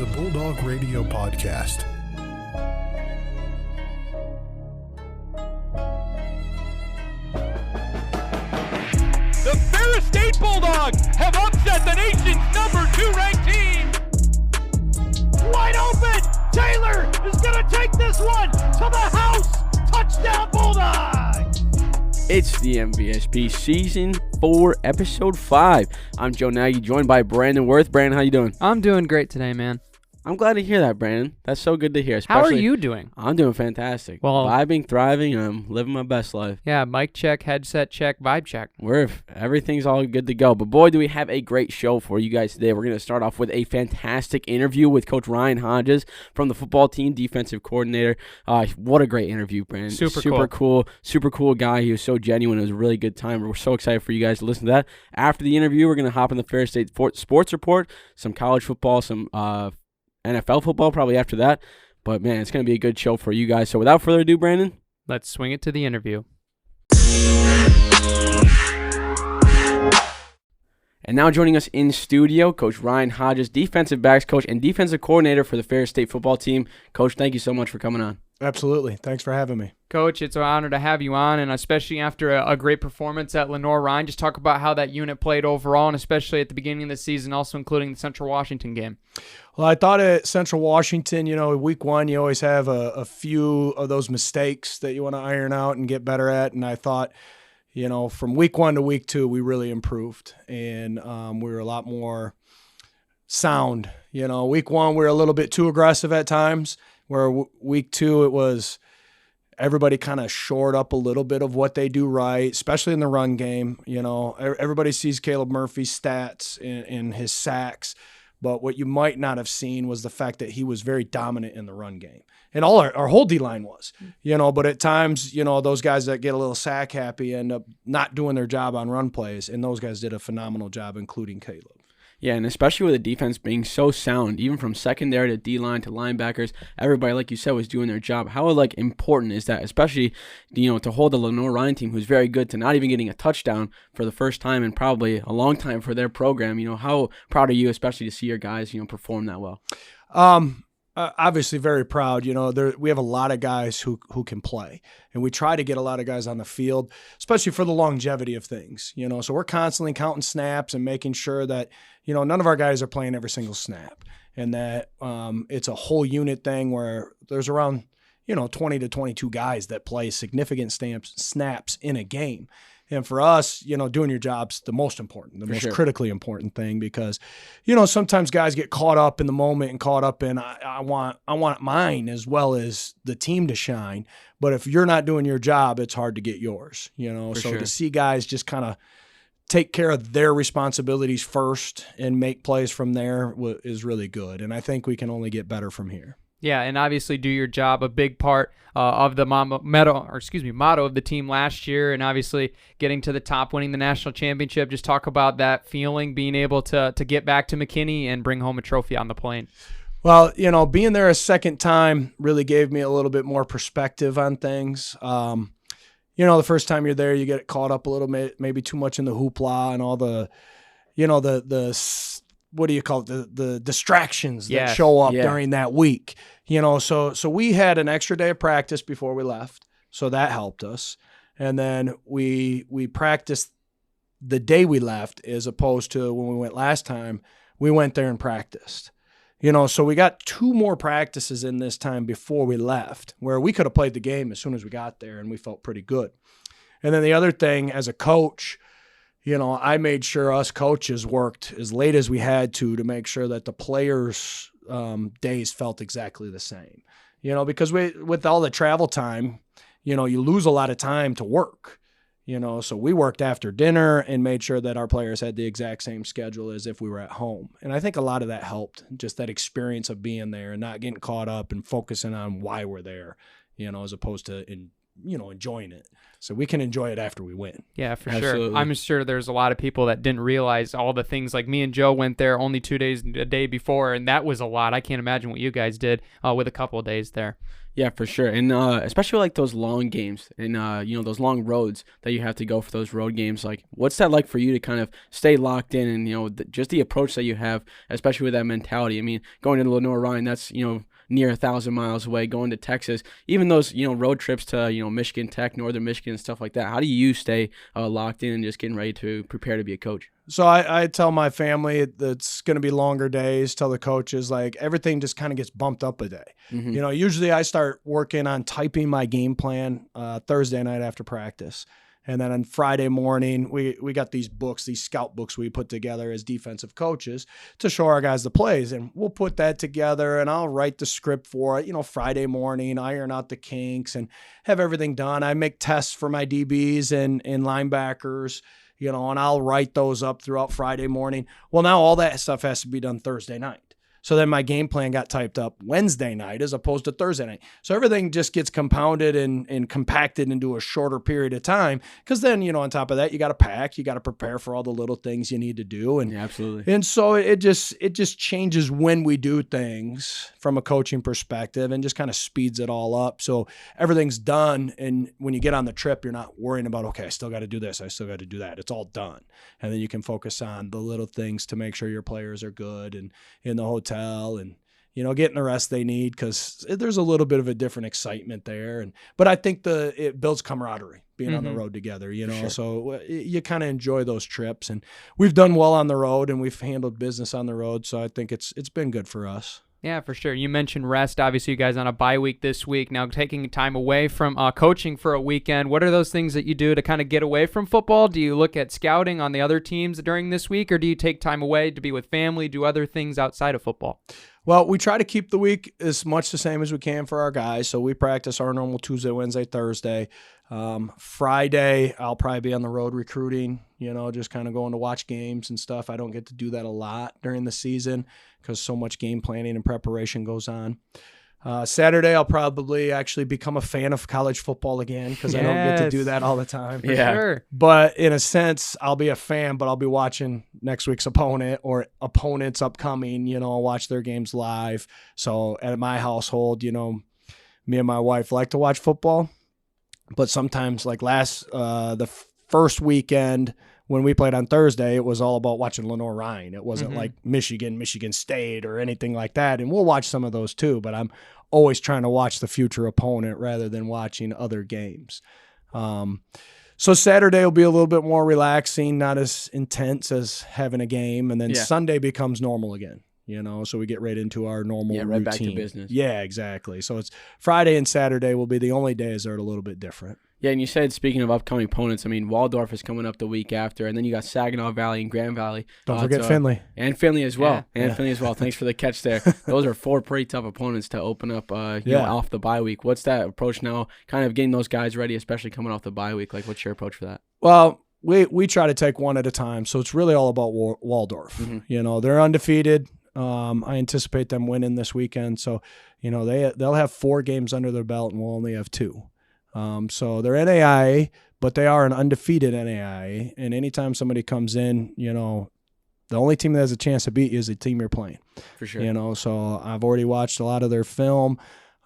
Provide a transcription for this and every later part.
a Bulldog radio podcast. The Ferris State Bulldogs have upset the nation's number 2 ranked team. Wide open! Taylor is going to take this one to the house! Touchdown Bulldogs! It's the MVSP Season 4, Episode 5. I'm Joe Nagy, joined by Brandon Worth. Brandon, how you doing? I'm doing great today, man. I'm glad to hear that, Brandon. That's so good to hear. How are you doing? I'm doing fantastic. Well, vibing, thriving. I'm living my best life. Yeah, mic check, headset check, vibe check. Everything's all good to go. But boy, do we have a great show for you guys today. We're going to start off with a fantastic interview with Coach Ryan Hodges from the football team, defensive coordinator. What a great interview, Brandon. Super cool guy. He was so genuine. It was a really good time. We're so excited for you guys to listen to that. After the interview, we're going to hop in the Ferris State Sports Report, some college football, some NFL football probably after that. But, man, it's going to be a good show for you guys. So, without further ado, Brandon, let's swing it to the interview. And now joining us in studio, Coach Ryan Hodges, defensive backs coach and defensive coordinator for the Ferris State football team. Coach, thank you so much for coming on. Absolutely. Thanks for having me. Coach, it's an honor to have you on, and especially after a great performance at Ryan. Just talk about how that unit played overall, and especially at the beginning of the season, also including the Central Washington game. Well, I thought at Central Washington, week one, you always have a few of those mistakes that you want to iron out and get better at, and I thought, from week one to week two, we really improved, and we were a lot more sound. Week one, we were a little bit too aggressive at times, where week two, it was everybody kind of shored up a little bit of what they do right, especially in the run game. Everybody sees Caleb Murphy's stats in his sacks, but what you might not have seen was the fact that he was very dominant in the run game. And all our whole D-line was, but at times, those guys that get a little sack happy end up not doing their job on run plays, and those guys did a phenomenal job, including Caleb. Yeah, and especially with the defense being so sound, even from secondary to D-line to linebackers, everybody, like you said, was doing their job. How, important is that, especially, to hold the Ryan team, who's very good, to not even getting a touchdown for the first time in probably a long time for their program? How proud are you, especially to see your guys, perform that well? Obviously very proud. We have a lot of guys who can play, and we try to get a lot of guys on the field, especially for the longevity of things. So we're constantly counting snaps and making sure that, none of our guys are playing every single snap, and that it's a whole unit thing where there's around, 20 to 22 guys that play significant snaps in a game. And for us, doing your job's the most important, the most critically important thing, because, sometimes guys get caught up in the moment and caught up in, I want mine as well as the team to shine. But if you're not doing your job, it's hard to get yours, To see guys just kind of take care of their responsibilities first and make plays from there is really good. And I think we can only get better from here. Yeah, and obviously do your job, a big part of the motto of the team last year, and obviously getting to the top, winning the national championship. Just talk about that feeling, being able to get back to McKinney and bring home a trophy on the plane. Well, being there a second time really gave me a little bit more perspective on things. The first time you're there, you get caught up a little bit, maybe too much in the hoopla and all the, what do you call it? The distractions that show up during that week. So we had an extra day of practice before we left, so that helped us. And then we practiced the day we left, as opposed to when we went last time. We went there and practiced. So we got 2 more practices in this time before we left, where we could have played the game as soon as we got there, and we felt pretty good. And then the other thing, as a coach, I made sure us coaches worked as late as we had to make sure that the players' days felt exactly the same. Because with all the travel time, you lose a lot of time to work. So we worked after dinner and made sure that our players had the exact same schedule as if we were at home. And I think a lot of that helped, just that experience of being there and not getting caught up and focusing on why we're there, as opposed to enjoying it. So we can enjoy it after we win. Yeah, for Absolutely. sure. I'm sure there's a lot of people that didn't realize all the things. Like me and Joe went there only 2 days, a day before, and that was a lot. I can't imagine what you guys did with a couple of days there. Yeah, for sure. And especially like those long games and, those long roads that you have to go for those road games. Like, what's that like for you to kind of stay locked in and, just the approach that you have, especially with that mentality? I mean, going to Lenore Ryan, that's, near 1,000 miles away, going to Texas, even those, road trips to, Michigan Tech, Northern Michigan and stuff like that. How do you stay locked in and just getting ready to prepare to be a coach? So I tell my family it's going to be longer days, tell the coaches, like everything just kind of gets bumped up a day. Mm-hmm. Usually I start working on typing my game plan Thursday night after practice. And then on Friday morning, we got these books, these scout books we put together as defensive coaches to show our guys the plays. And we'll put that together and I'll write the script for it, Friday morning, iron out the kinks and have everything done. I make tests for my DBs and linebackers, and I'll write those up throughout Friday morning. Well, now all that stuff has to be done Thursday night. So then my game plan got typed up Wednesday night as opposed to Thursday night. So everything just gets compounded and compacted into a shorter period of time. Because then, on top of that, you got to pack, you got to prepare for all the little things you need to do. And yeah, absolutely. And so it just changes when we do things from a coaching perspective and just kind of speeds it all up. So everything's done. And when you get on the trip, you're not worrying about, okay, I still got to do this, I still got to do that. It's all done. And then you can focus on the little things to make sure your players are good and in the hotel and getting the rest they need, because there's a little bit of a different excitement there. But I think it builds camaraderie being on the road together, Sure. So you kind of enjoy those trips, and we've done well on the road and we've handled business on the road. So I think it's been good for us. Yeah, for sure. You mentioned rest. Obviously, you guys on a bye week this week. Now, taking time away from coaching for a weekend, what are those things that you do to kind of get away from football? Do you look at scouting on the other teams during this week, or do you take time away to be with family, do other things outside of football? Well, we try to keep the week as much the same as we can for our guys. So we practice our normal Tuesday, Wednesday, Thursday. Friday, I'll probably be on the road recruiting, just kind of going to watch games and stuff. I don't get to do that a lot during the season because so much game planning and preparation goes on. Saturday, I'll probably actually become a fan of college football again because I don't get to do that all the time. Yeah. Sure. But in a sense, I'll be a fan, but I'll be watching next week's opponent or opponents upcoming, I'll watch their games live. So at my household, me and my wife like to watch football. But sometimes, like the first weekend when we played on Thursday, it was all about watching Lenore Ryan. It wasn't like Michigan State or anything like that. And we'll watch some of those too, but I'm always trying to watch the future opponent rather than watching other games. So Saturday will be a little bit more relaxing, not as intense as having a game. And then Sunday becomes normal again. So we get right into our normal routine. Right back to business. Yeah, exactly. So it's Friday and Saturday will be the only days that are a little bit different. Yeah, and you said, speaking of upcoming opponents, I mean, Waldorf is coming up the week after, and then you got Saginaw Valley and Grand Valley. Don't forget Findlay. And Findlay as well. Yeah. And Findlay as well. Thanks for the catch there. Those are 4 pretty tough opponents to open up off the bye week. What's that approach now, kind of getting those guys ready, especially coming off the bye week? Like, what's your approach for that? Well, we try to take one at a time, so it's really all about Waldorf. Mm-hmm. They're undefeated. I anticipate them winning this weekend. So, they'll have 4 games under their belt and we'll only have 2. So they're NAIA, but they are an undefeated NAIA. And anytime somebody comes in, the only team that has a chance to beat you is the team you're playing. For sure. So I've already watched a lot of their film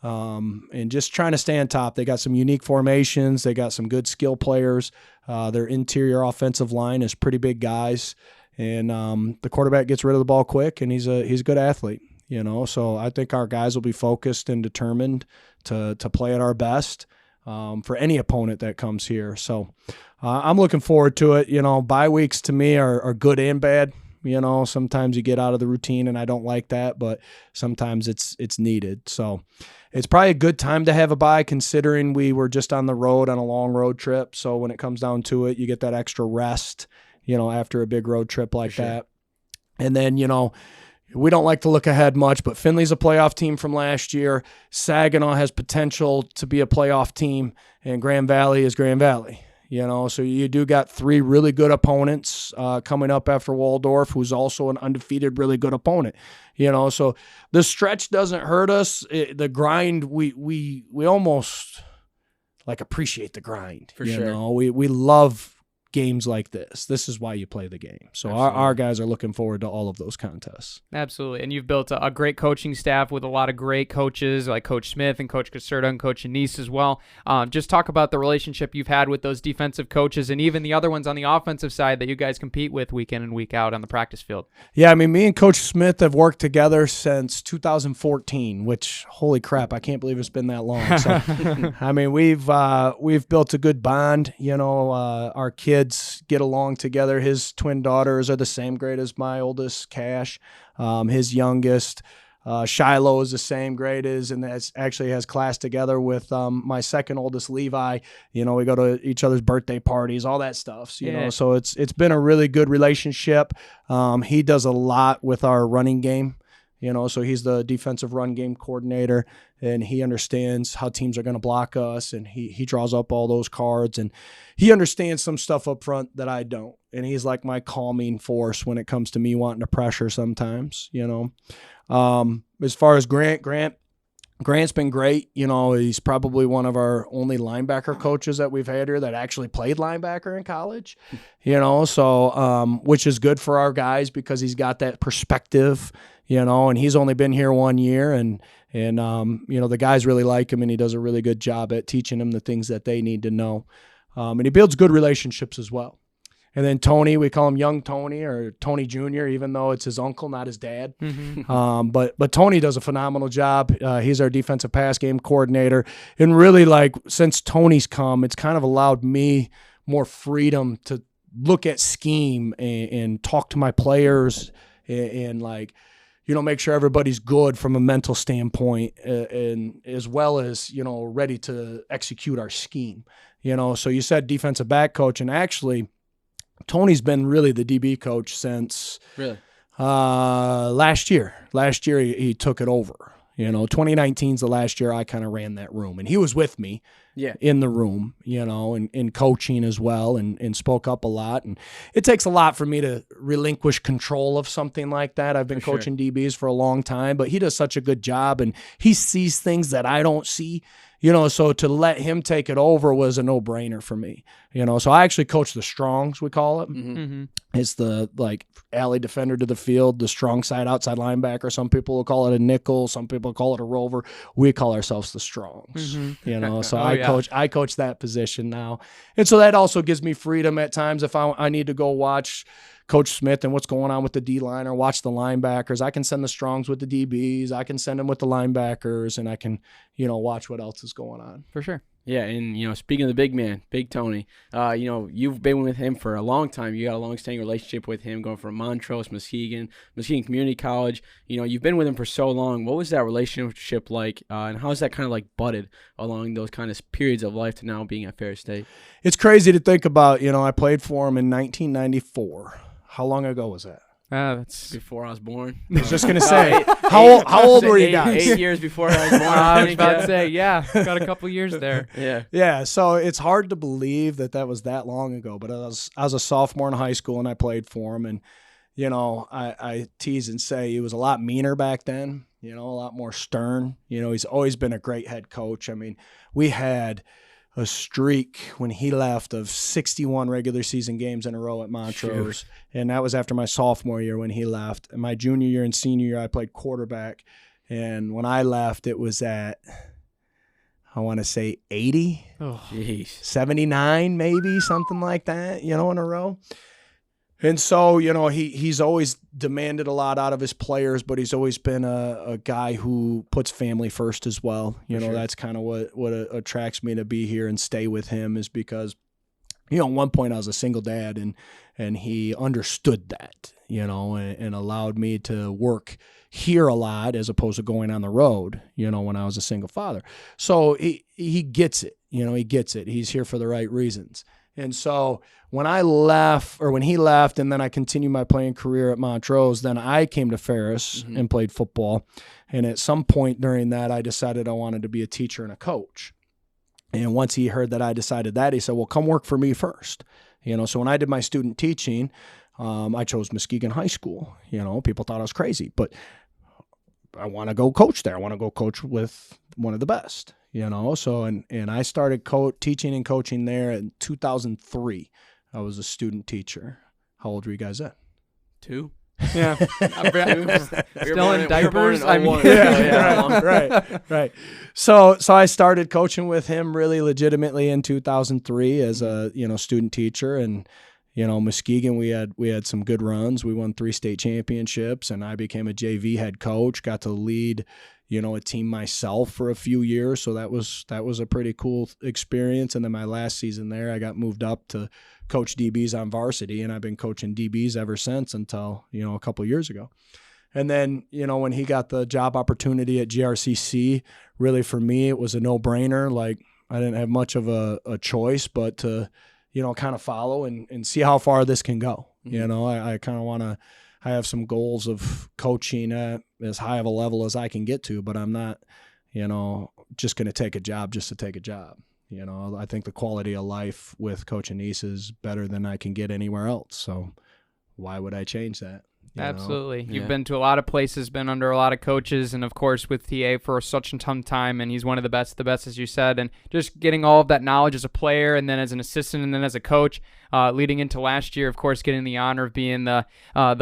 and just trying to stay on top. They got some unique formations. They got some good skill players. Their interior offensive line is pretty big guys. And the quarterback gets rid of the ball quick, and he's a good athlete, So I think our guys will be focused and determined to play at our best for any opponent that comes here. So I'm looking forward to it. Bye weeks to me are good and bad. Sometimes you get out of the routine, and I don't like that, but sometimes it's needed. So it's probably a good time to have a bye, considering we were just on the road on a long road trip. So when it comes down to it, you get that extra rest, after a big road trip like that. And then, we don't like to look ahead much, but Findlay's a playoff team from last year. Saginaw has potential to be a playoff team, and Grand Valley is Grand Valley. So you do got 3 really good opponents coming up after Waldorf, who's also an undefeated, really good opponent. So the stretch doesn't hurt us. The grind, we almost like appreciate the grind. For you sure. know, we love games like this. This is why you play the game. So our guys are looking forward to all of those contests. Absolutely. And you've built a great coaching staff with a lot of great coaches like Coach Smith and Coach Caserta and Coach Anise as well. Just talk about the relationship you've had with those defensive coaches and even the other ones on the offensive side that you guys compete with week in and week out on the practice field. Yeah, I mean, me and Coach Smith have worked together since 2014, which, holy crap, I can't believe it's been that long. So, I mean, we've built a good bond. You know, our kids get along together. His twin daughters are the same grade as my oldest, Cash. His youngest, Shiloh, is the same grade as, and that's actually has class together with my second oldest, Levi. You know, we go to each other's birthday parties, all that stuff. So, you know, so it's been a really good relationship. He does a lot with our running game. You know, so he's the defensive run game coordinator, and he understands how teams are going to block us, and he draws up all those cards, and he understands some stuff up front that I don't. And he's like my calming force when it comes to me wanting to pressure sometimes, you know. As far as Grant's been great. You know, he's probably one of our only linebacker coaches that we've had here that actually played linebacker in college, you know, so which is good for our guys because he's got that perspective, you know, and he's only been here 1 year, and you know, the guys really like him, and he does a really good job at teaching them the things that they need to know. And he builds good relationships as well. And then Tony, we call him Young Tony or Tony Jr., even though it's his uncle, not his dad. Mm-hmm. But Tony does a phenomenal job. He's our defensive pass game coordinator. And really, like, since Tony's come, it's kind of allowed me more freedom to look at scheme and talk to my players and like, you know, make sure everybody's good from a mental standpoint and as well as, you know, ready to execute our scheme. You know, so you said defensive back coach, and actually – Tony's been really the DB coach since last year. Last year he took it over. You know, 2019 is the last year I kind of ran that room, and he was with me in the room, you know, and coaching as well, and spoke up a lot. And it takes a lot for me to relinquish control of something like that. I've been coaching DBs for a long time, but he does such a good job, and he sees things that I don't see. You know, so to let him take it over was a no-brainer for me. You know, so I actually coach the strongs, we call it. Mm-hmm. It's the, like, alley defender to the field, the strong side outside linebacker. Some people will call it a nickel. Some people call it a rover. We call ourselves the strongs. Mm-hmm. You know, so I coach that position now. And so that also gives me freedom at times if I need to go watch Coach Smith and what's going on with the D-line or watch the linebackers. I can send the strongs with the DBs. I can send them with the linebackers, and I can, you know, watch what else is going on. For sure. Yeah, and, you know, speaking of the big man, Big Tony, you know, you've been with him for a long time. You got a long-standing relationship with him going from Montrose, Muskegon Community College. You know, you've been with him for so long. What was that relationship like, and how is that kind of, like, budded along those kind of periods of life to now being at Ferris State? It's crazy to think about. You know, I played for him in 1994. How long ago was that? That's before I was born. I was just going to say, how old were you guys? 8 years before I was born. I was about to say, got a couple years there. Yeah, so it's hard to believe that was that long ago, but I was a sophomore in high school, and I played for him, and, you know, I tease and say he was a lot meaner back then, you know, a lot more stern. You know, he's always been a great head coach. I mean, we had a streak when he left of 61 regular season games in a row at Montrose. And that was after my sophomore year when he left. And my junior year and senior year, I played quarterback. And when I left, it was at, I want to say 80, 79 maybe, something like that, you know, in a row. And so, you know, he's always demanded a lot out of his players, but he's always been a guy who puts family first as well. You know, that's kind of what attracts me to be here and stay with him, is because, you know, at one point I was a single dad, and he understood that, you know, and allowed me to work here a lot as opposed to going on the road, you know, when I was a single father. So he gets it, you know, he gets it. He's here for the right reasons. And so when he left, and then I continued my playing career at Montrose, then I came to Ferris and played football. And at some point during that, I decided I wanted to be a teacher and a coach. And once he heard that I decided that, he said, well, come work for me first. You know, so when I did my student teaching, I chose Muskegon High School. You know, people thought I was crazy, but I want to go coach there. I want to go coach with one of the best. So, and I started teaching and coaching there in 2003. I was a student teacher. How old were you guys then? 2. Yeah. Still in diapers. I mean, right. So I started coaching with him really legitimately in 2003 as a, student teacher. And, Muskegon, we had some good runs. We won 3 state championships, and I became a JV head coach, got to lead, a team myself for a few years. So that was a pretty cool experience. And then my last season there, I got moved up to coach DBs on varsity, and I've been coaching DBs ever since until, a couple of years ago. And then, when he got the job opportunity at GRCC, really for me, it was a no-brainer. Like, I didn't have much of a choice but to, kind of follow and see how far this can go. I kind of want to – I have some goals of coaching at as high of a level as I can get to, but I'm not, just going to take a job just to take a job. I think the quality of life with Coach Anise is better than I can get anywhere else. So why would I change that? Absolutely. You've been to a lot of places, been under a lot of coaches, and of course with TA for such a ton of time, and he's one of the best as you said, and just getting all of that knowledge as a player and then as an assistant and then as a coach, leading into last year, of course, getting the honor of being the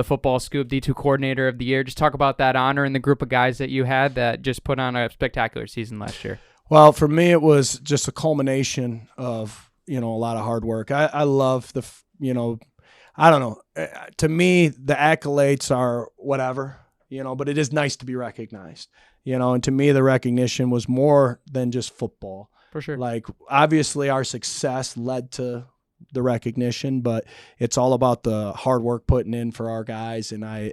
Football Scoop D2 Coordinator of the Year. Just talk about that honor and the group of guys that you had that just put on a spectacular season last year. Well, for me, it was just a culmination of, a lot of hard work. I love I don't know. To me, the accolades are whatever, but it is nice to be recognized, and to me, the recognition was more than just football. For sure. Like, obviously, our success led to the recognition, but it's all about the hard work putting in for our guys. And I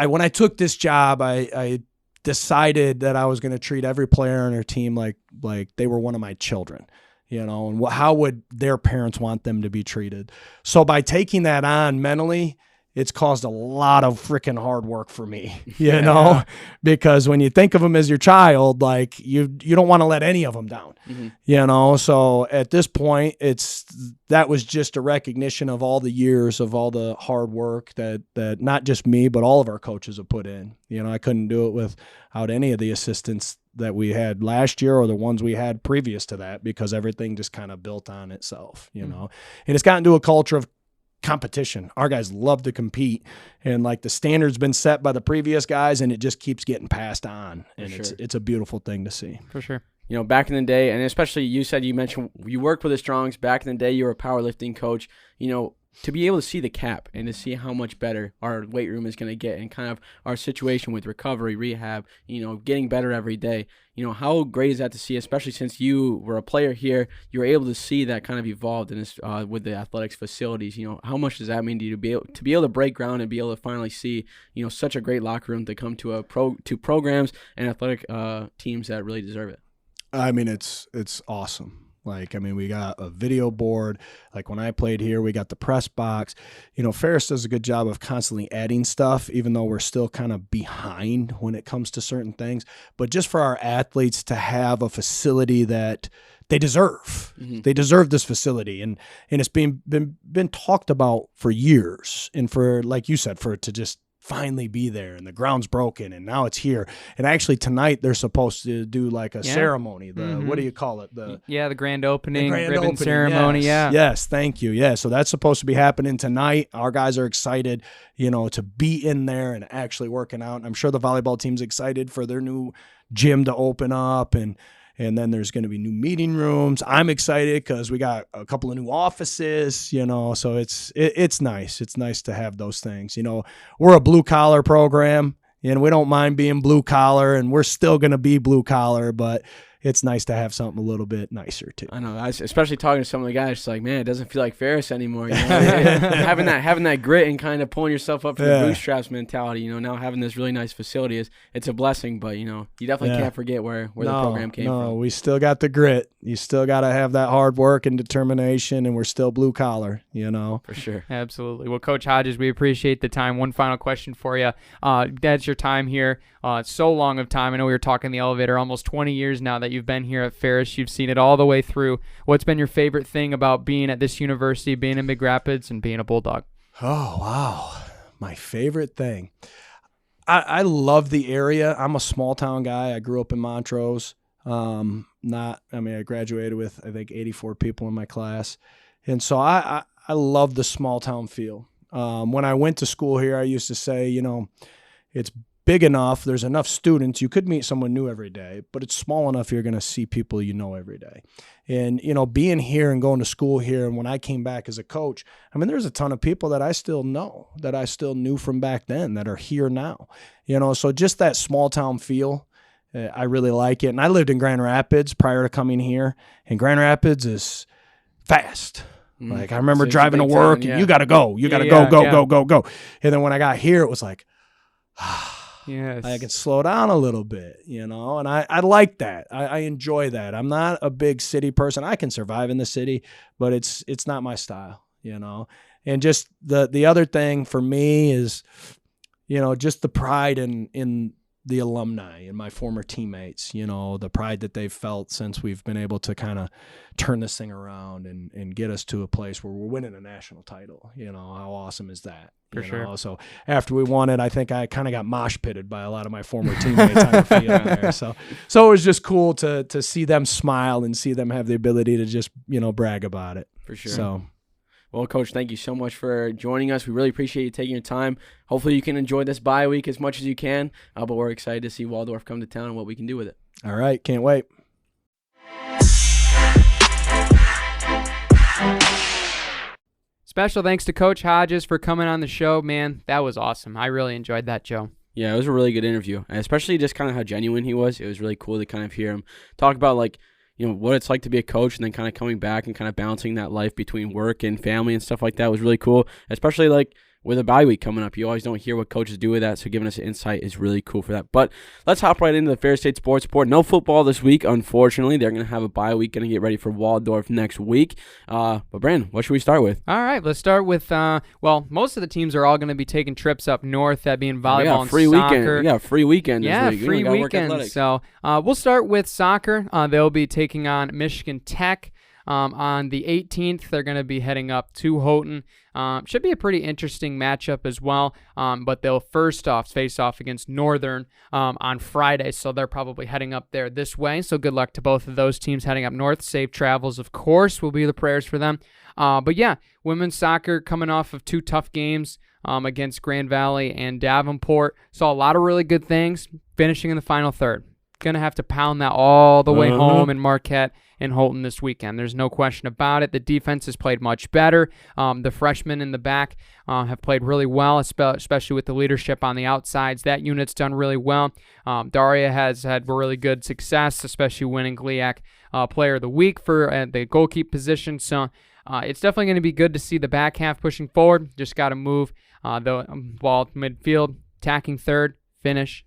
when I took this job, I decided that I was going to treat every player on our team like they were one of my children. And how would their parents want them to be treated? So by taking that on mentally, it's caused a lot of freaking hard work for me, because when you think of them as your child, like you don't want to let any of them down, So at this point, that was just a recognition of all the years of all the hard work that not just me, but all of our coaches have put in. I couldn't do it without any of the assistants that we had last year or the ones we had previous to that, because everything just kind of built on itself, and it's gotten to a culture of competition. Our guys love to compete, and like the standard's been set by the previous guys, and it just keeps getting passed on, and it's a beautiful thing to see. For sure. Back in the day, and especially you mentioned you worked with the Strongs. Back in the day, you were a powerlifting coach. To be able to see the cap and to see how much better our weight room is going to get and kind of our situation with recovery, rehab, getting better every day. How great is that to see, especially since you were a player here, you were able to see that kind of evolved in this, with the athletics facilities. How much does that mean to you to be able to break ground and be able to finally see, such a great locker room to come to to programs and athletic teams that really deserve it? I mean, it's awesome. We got a video board. Like when I played here, we got the press box. Ferris does a good job of constantly adding stuff, even though we're still kind of behind when it comes to certain things. But just for our athletes to have a facility that they deserve. They deserve this facility. And it's been talked about for years. And for, like you said, for it to just finally be there, and the ground's broken and now it's here. And actually tonight they're supposed to do like a ceremony, what do you call it, the grand opening, ribbon ceremony. Yes, thank you. So that's supposed to be happening tonight. Our guys are excited to be in there and actually working out, and I'm sure the volleyball team's excited for their new gym to open up, and then there's going to be new meeting rooms. I'm excited because we got a couple of new offices, so it's nice. It's nice to have those things. We're a blue collar program, and we don't mind being blue collar, and we're still going to be blue collar, but it's nice to have something a little bit nicer too. I know, especially talking to some of the guys, it's like, man, it doesn't feel like Ferris anymore. Having that grit and kind of pulling yourself up from the bootstraps mentality. Now having this really nice facility it's a blessing. But you definitely can't forget where the program came from. No, we still got the grit. You still got to have that hard work and determination, and we're still blue collar. For sure, absolutely. Well, Coach Hodges, we appreciate the time. One final question for you. That's your time here. So long of time. I know we were talking in the elevator. Almost 20 years now that you've been here at Ferris. You've seen it all the way through. What's been your favorite thing about being at this university, being in Big Rapids, and being a Bulldog? Oh, wow. My favorite thing. I love the area. I'm a small town guy. I grew up in Montrose. I graduated with, I think, 84 people in my class. And so I love the small town feel. When I went to school here, I used to say, it's big enough, there's enough students, you could meet someone new every day, but it's small enough you're going to see people every day. And, being here and going to school here, and when I came back as a coach, there's a ton of people that I still know, that I still knew from back then, that are here now. So just that small town feel, I really like it. And I lived in Grand Rapids prior to coming here, and Grand Rapids is fast. Like, I remember driving to work, and you got to go. You got to go. And then when I got here, it was like, yes, I can slow down a little bit, and I like that. I enjoy that. I'm not a big city person. I can survive in the city, but it's not my style, And just the other thing for me is, just the pride in the alumni and my former teammates, the pride that they've felt since we've been able to kind of turn this thing around and get us to a place where we're winning a national title. How awesome is that? For sure. So after we won it, I think I kind of got mosh pitted by a lot of my former teammates on the field there. So it was just cool to see them smile and see them have the ability to just, brag about it. For sure. So. Well, Coach, thank you so much for joining us. We really appreciate you taking your time. Hopefully you can enjoy this bye week as much as you can, but we're excited to see Waldorf come to town and what we can do with it. All right. Can't wait. Special thanks to Coach Hodges for coming on the show. Man, that was awesome. I really enjoyed that, Joe. Yeah, it was a really good interview, and especially just kind of how genuine he was. It was really cool to kind of hear him talk about, what it's like to be a coach, and then kind of coming back and kind of balancing that life between work and family and stuff like that was really cool, especially with a bye week coming up. You always don't hear what coaches do with that, so giving us insight is really cool for that. But let's hop right into the Ferris State Sports Report. No football this week, unfortunately. They're going to have a bye week, going to get ready for Waldorf next week. But Brandon, what should we start with? All right, let's start with, most of the teams are all going to be taking trips up north, that being volleyball and soccer. We got a free weekend this week. Free weekend. So we'll start with soccer. They'll be taking on Michigan Tech. On the 18th, they're going to be heading up to Houghton. Should be a pretty interesting matchup as well, but they'll first off face off against Northern on Friday, so they're probably heading up there this way. So good luck to both of those teams heading up north. Safe travels, of course, will be the prayers for them. But yeah, women's soccer coming off of two tough games against Grand Valley and Davenport. Saw a lot of really good things, finishing in the final third. Going to have to pound that all the way home in Marquette and Houghton this weekend. There's no question about it. The defense has played much better. The freshmen in the back have played really well, especially with the leadership on the outsides. That unit's done really well. Daria has had really good success, especially winning GLIAC Player of the Week for the goalkeeper position. So it's definitely going to be good to see the back half pushing forward. Just got to move the ball midfield, attacking third, finish.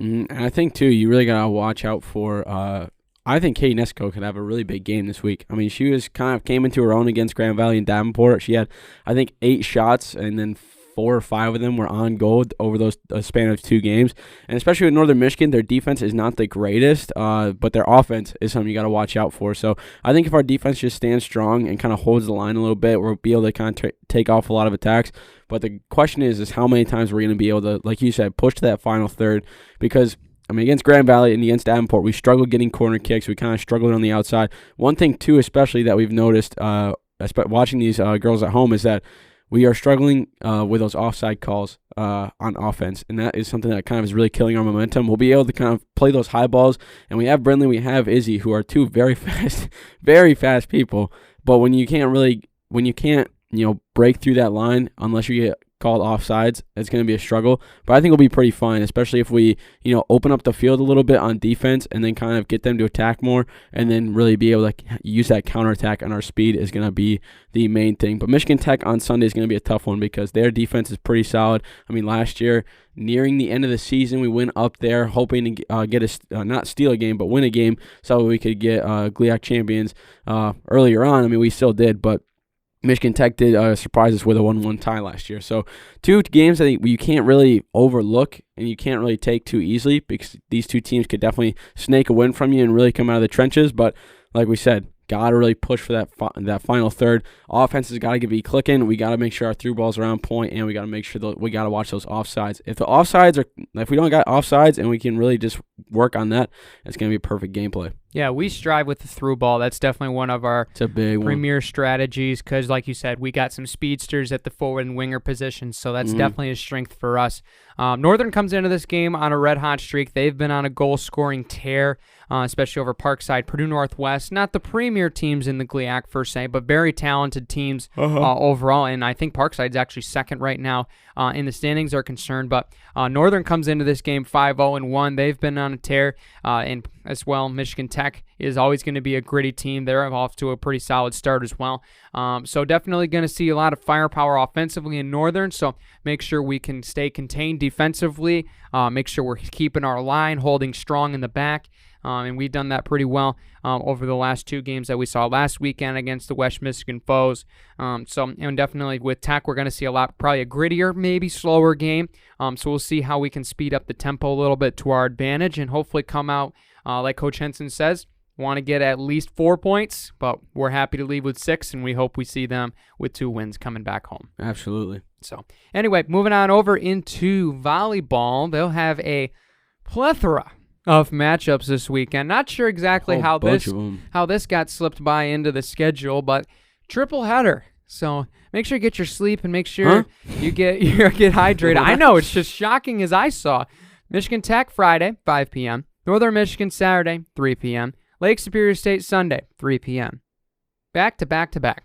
And I think, too, you really got to watch out for I think Katie Nesco could have a really big game this week. She was kind of came into her own against Grand Valley and Davenport. She had, I think, 8 shots, and then 4 or 5 of them were on goal over those span of 2 games. And especially with Northern Michigan, their defense is not the greatest, but their offense is something you got to watch out for. So I think if our defense just stands strong and kind of holds the line a little bit, we'll be able to kind of take off a lot of attacks. But the question is how many times we're going to be able to, like you said, push to that final third, because against Grand Valley and against Davenport, we struggled getting corner kicks. We kind of struggled on the outside. One thing, too, especially that we've noticed watching these girls at home is that we are struggling with those offside calls on offense, and that is something that kind of is really killing our momentum. We'll be able to kind of play those high balls, and we have Brindley, we have Izzy, who are 2 very fast people. But when you can't break through that line unless you get called offsides, it's going to be a struggle. But I think it'll be pretty fun, especially if we, open up the field a little bit on defense and then kind of get them to attack more, and then really be able to use that counterattack on our speed is going to be the main thing. But Michigan Tech on Sunday is going to be a tough one because their defense is pretty solid. Last year, nearing the end of the season, we went up there hoping to get not steal a game, but win a game so we could get GLIAC champions earlier on. We still did, but Michigan Tech did surprise us with a 1-1 tie last year. So 2 games I think you can't really overlook and you can't really take too easily, because these 2 teams could definitely snake a win from you and really come out of the trenches. But like we said, got to really push for that final third. Offense has got to be clicking. We got to make sure our through balls are on point, and we got to make sure that we got to watch those offsides. If we don't got offsides and we can really just work on that, it's going to be perfect gameplay. Yeah, we strive with the through ball. That's definitely one of our premier strategies because, like you said, we got some speedsters at the forward and winger positions, so that's definitely a strength for us. Northern comes into this game on a red-hot streak. They've been on a goal-scoring tear, especially over Parkside, Purdue Northwest. Not the premier teams in the GLIAC, per se, but very talented teams overall, and I think Parkside's actually second right now in the standings are concerned. But Northern comes into this game 5-0-1. They've been on a tear, and as well, Michigan Tech is always going to be a gritty team. They're off to a pretty solid start as well. So definitely going to see a lot of firepower offensively in Northern, so make sure we can stay contained defensively, make sure we're keeping our line, holding strong in the back, and we've done that pretty well over the last 2 games that we saw last weekend against the West Michigan foes. And definitely with Tech, we're going to see probably a grittier, maybe slower game. So we'll see how we can speed up the tempo a little bit to our advantage and hopefully come out, like Coach Henson says, want to get at least 4 points, but we're happy to leave with 6, and we hope we see them with 2 wins coming back home. Absolutely. So anyway, moving on over into volleyball, they'll have a plethora of matchups this weekend. Not sure exactly how this got slipped by into the schedule, but triple header. So make sure you get your sleep and make sure you get hydrated. I know, it's just shocking as I saw. Michigan Tech Friday, 5 p.m. Northern Michigan Saturday, 3 p.m. Lake Superior State Sunday, 3 p.m. Back to back to back.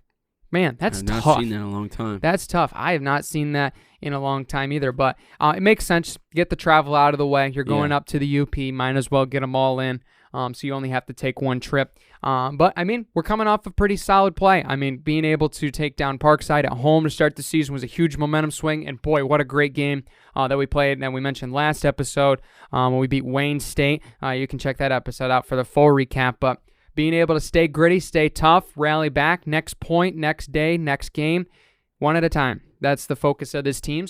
Man, that's tough. I've not seen that in a long time. That's tough. I have not seen that in a long time either, but it makes sense. Get the travel out of the way. You're going up to the UP. Might as well get them all in, so you only have to take one trip. But, I mean, we're coming off a pretty solid play. I mean, being able to take down Parkside at home to start the season was a huge momentum swing, and boy, what a great game that we played that we mentioned last episode when we beat Wayne State. You can check that episode out for the full recap, but being able to stay gritty, stay tough, rally back, next point, next day, next game, one at a time. That's the focus of this team.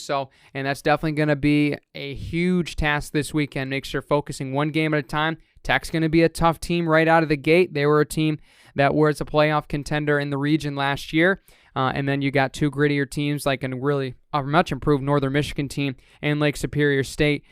And that's definitely going to be a huge task this weekend. Make sure focusing one game at a time. Tech's going to be a tough team right out of the gate. They were a team that was a playoff contender in the region last year. And then you got 2 grittier teams like a much improved Northern Michigan team and Lake Superior State.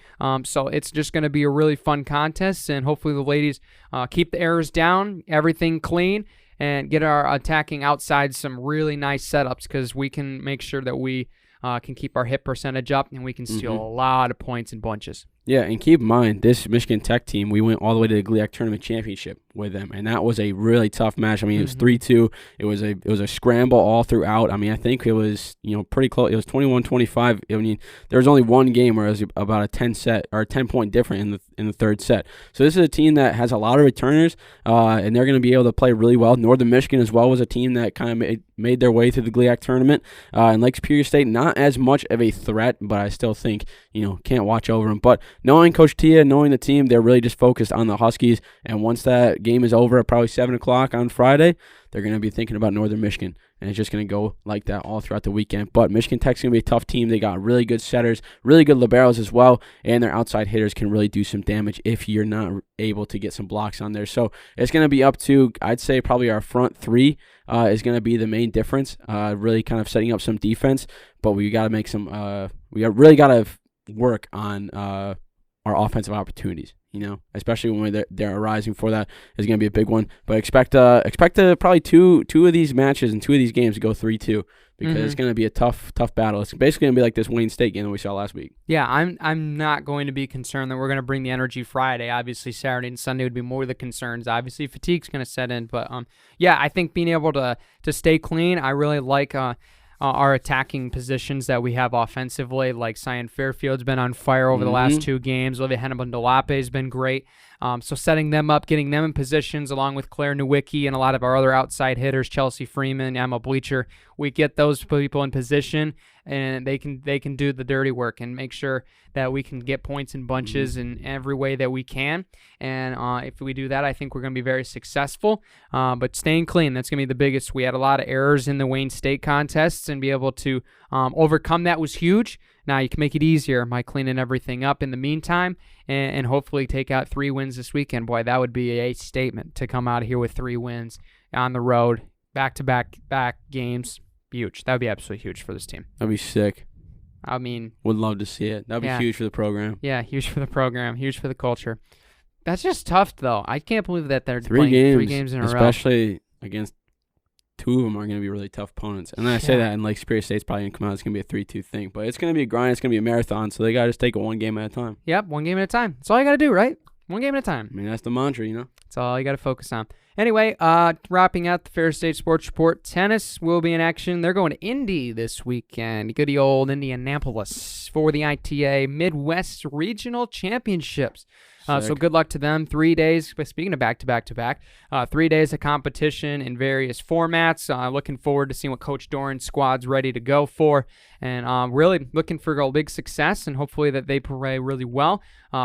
So it's just going to be a really fun contest, and hopefully the ladies keep the errors down, everything clean, and get our attacking outside some really nice setups because we can make sure that we can keep our hit percentage up and we can steal a lot of points in bunches. Yeah, and keep in mind, this Michigan Tech team, we went all the way to the GLIAC Tournament Championship with them, and that was a really tough match. I mean, it was 3-2. It was a scramble all throughout. I mean, I think it was pretty close. It was 21-25. I mean, there was only one game where it was about a 10-point difference in the third set. So this is a team that has a lot of returners, and they're going to be able to play really well. Northern Michigan as well was a team that kind of made their way through the GLIAC tournament. And Lake Superior State, not as much of a threat, but I still think can't watch over them. But knowing Coach Tia, knowing the team, they're really just focused on the Huskies. And once that game is over at probably 7 o'clock on Friday, they're going to be thinking about Northern Michigan. And it's just going to go like that all throughout the weekend. But Michigan Tech's going to be a tough team. They got really good setters, really good liberos as well, and their outside hitters can really do some damage if you're not able to get some blocks on there. So it's going to be up to, I'd say, probably our front 3 is going to be the main difference, really kind of setting up some defense. But we got to make some we really got to work on our offensive opportunities, especially when they're arising for that is going to be a big one. But expect probably two of these matches and 2 of these games to go 3-2 because it's going to be a tough battle. It's basically going to be like this Wayne State game that we saw last week. Yeah, I'm not going to be concerned that we're going to bring the energy Friday. Obviously, Saturday and Sunday would be more the concerns. Obviously, fatigue's going to set in. But, I think being able to stay clean, I really like our attacking positions that we have offensively, like Cyan Fairfield's been on fire over the last 2 games. Olivia Hennebundalape has been great. So setting them up, getting them in positions along with Claire Nowicki and a lot of our other outside hitters, Chelsea Freeman, Emma Bleacher, we get those people in position and they can do the dirty work and make sure that we can get points in bunches in every way that we can. And if we do that, I think we're going to be very successful. But staying clean, that's going to be the biggest. We had a lot of errors in the Wayne State contests, and be able to overcome that was huge. Now you can make it easier by cleaning everything up in the meantime and hopefully take out 3 wins this weekend. Boy, that would be a statement to come out of here with 3 wins. on the road, back-to-back games. Huge. That would be absolutely huge for this team. That'd be sick. I mean, would love to see it. That'd be huge for the program. Yeah, huge for the program, huge for the culture. That's just tough, though. I can't believe that they're playing 3 games in a row. Especially against 2 of them are going to be really tough opponents. And then I say that, and like Superior State's probably going to come out. It's going to be a 3-2 thing. But it's going to be a grind. It's going to be a marathon. So they got to just take it 1 game at a time. Yep, 1 game at a time. That's all you got to do, right? 1 game at a time. I mean, that's the mantra, you know? That's all you got to focus on. Anyway, wrapping out the Ferris State Sports Report, tennis will be in action. They're going to Indy this weekend. Goody old Indianapolis for the ITA Midwest Regional Championships. So good luck to them. 3 days. But speaking of back-to-back-to-back, 3 days of competition in various formats. Looking forward to seeing what Coach Doran's squad's ready to go for. And really looking for a big success and hopefully that they play really well.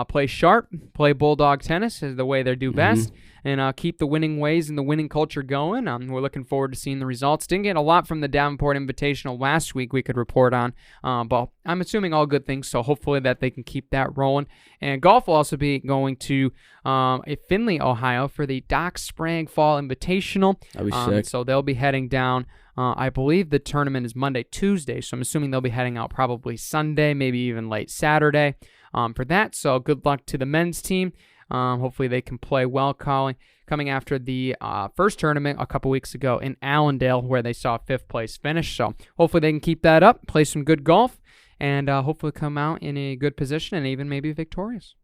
Play sharp, play Bulldog tennis is the way they do best. And keep the winning ways and the winning culture going. We're looking forward to seeing the results. Didn't get a lot from the Davenport Invitational last week we could report on, but I'm assuming all good things, so hopefully that they can keep that rolling. And golf will also be going to Findlay, Ohio for the Dock Sprang Fall Invitational. That'd be sick. So they'll be heading down. I believe the tournament is Monday, Tuesday, so I'm assuming they'll be heading out probably Sunday, maybe even late Saturday for that. So good luck to the men's team. Hopefully they can play well, coming after the first tournament a couple weeks ago in Allendale where they saw a 5th place finish. So hopefully they can keep that up, play some good golf, and hopefully come out in a good position and even maybe victorious.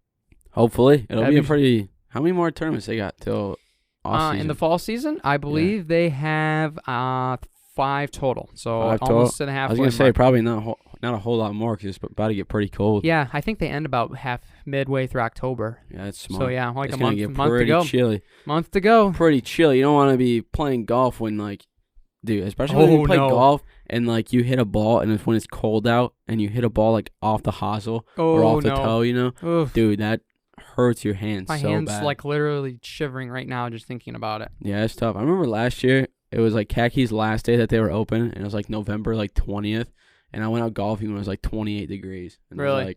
Hopefully. It'll be a pretty... How many more tournaments they got till off season? In the fall season, I believe they have 5 total. So almost to the halfway I was going to say probably not a whole lot more because it's about to get pretty cold. Yeah, I think they end about midway through October. Yeah, that's smart. So yeah, like it's a month get to pretty go. Chilly. Month to go. Pretty chilly. You don't want to be playing golf when especially when you play golf and you hit a ball and it's when it's cold out and you hit a ball off the hosel or off the toe, you know? Oof. Dude, that hurts your hands My so hand's bad. Literally shivering right now just thinking about it. Yeah, it's tough. I remember last year it was Khaki's last day that they were open and it was November 20th. And I went out golfing when it was 28 degrees. And really? I was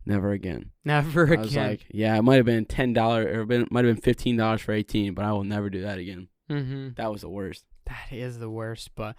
never again. Never again. I was yeah, it might have been $10 or it might have been $15 for 18, but I will never do that again. Mm-hmm. That was the worst. That is the worst, but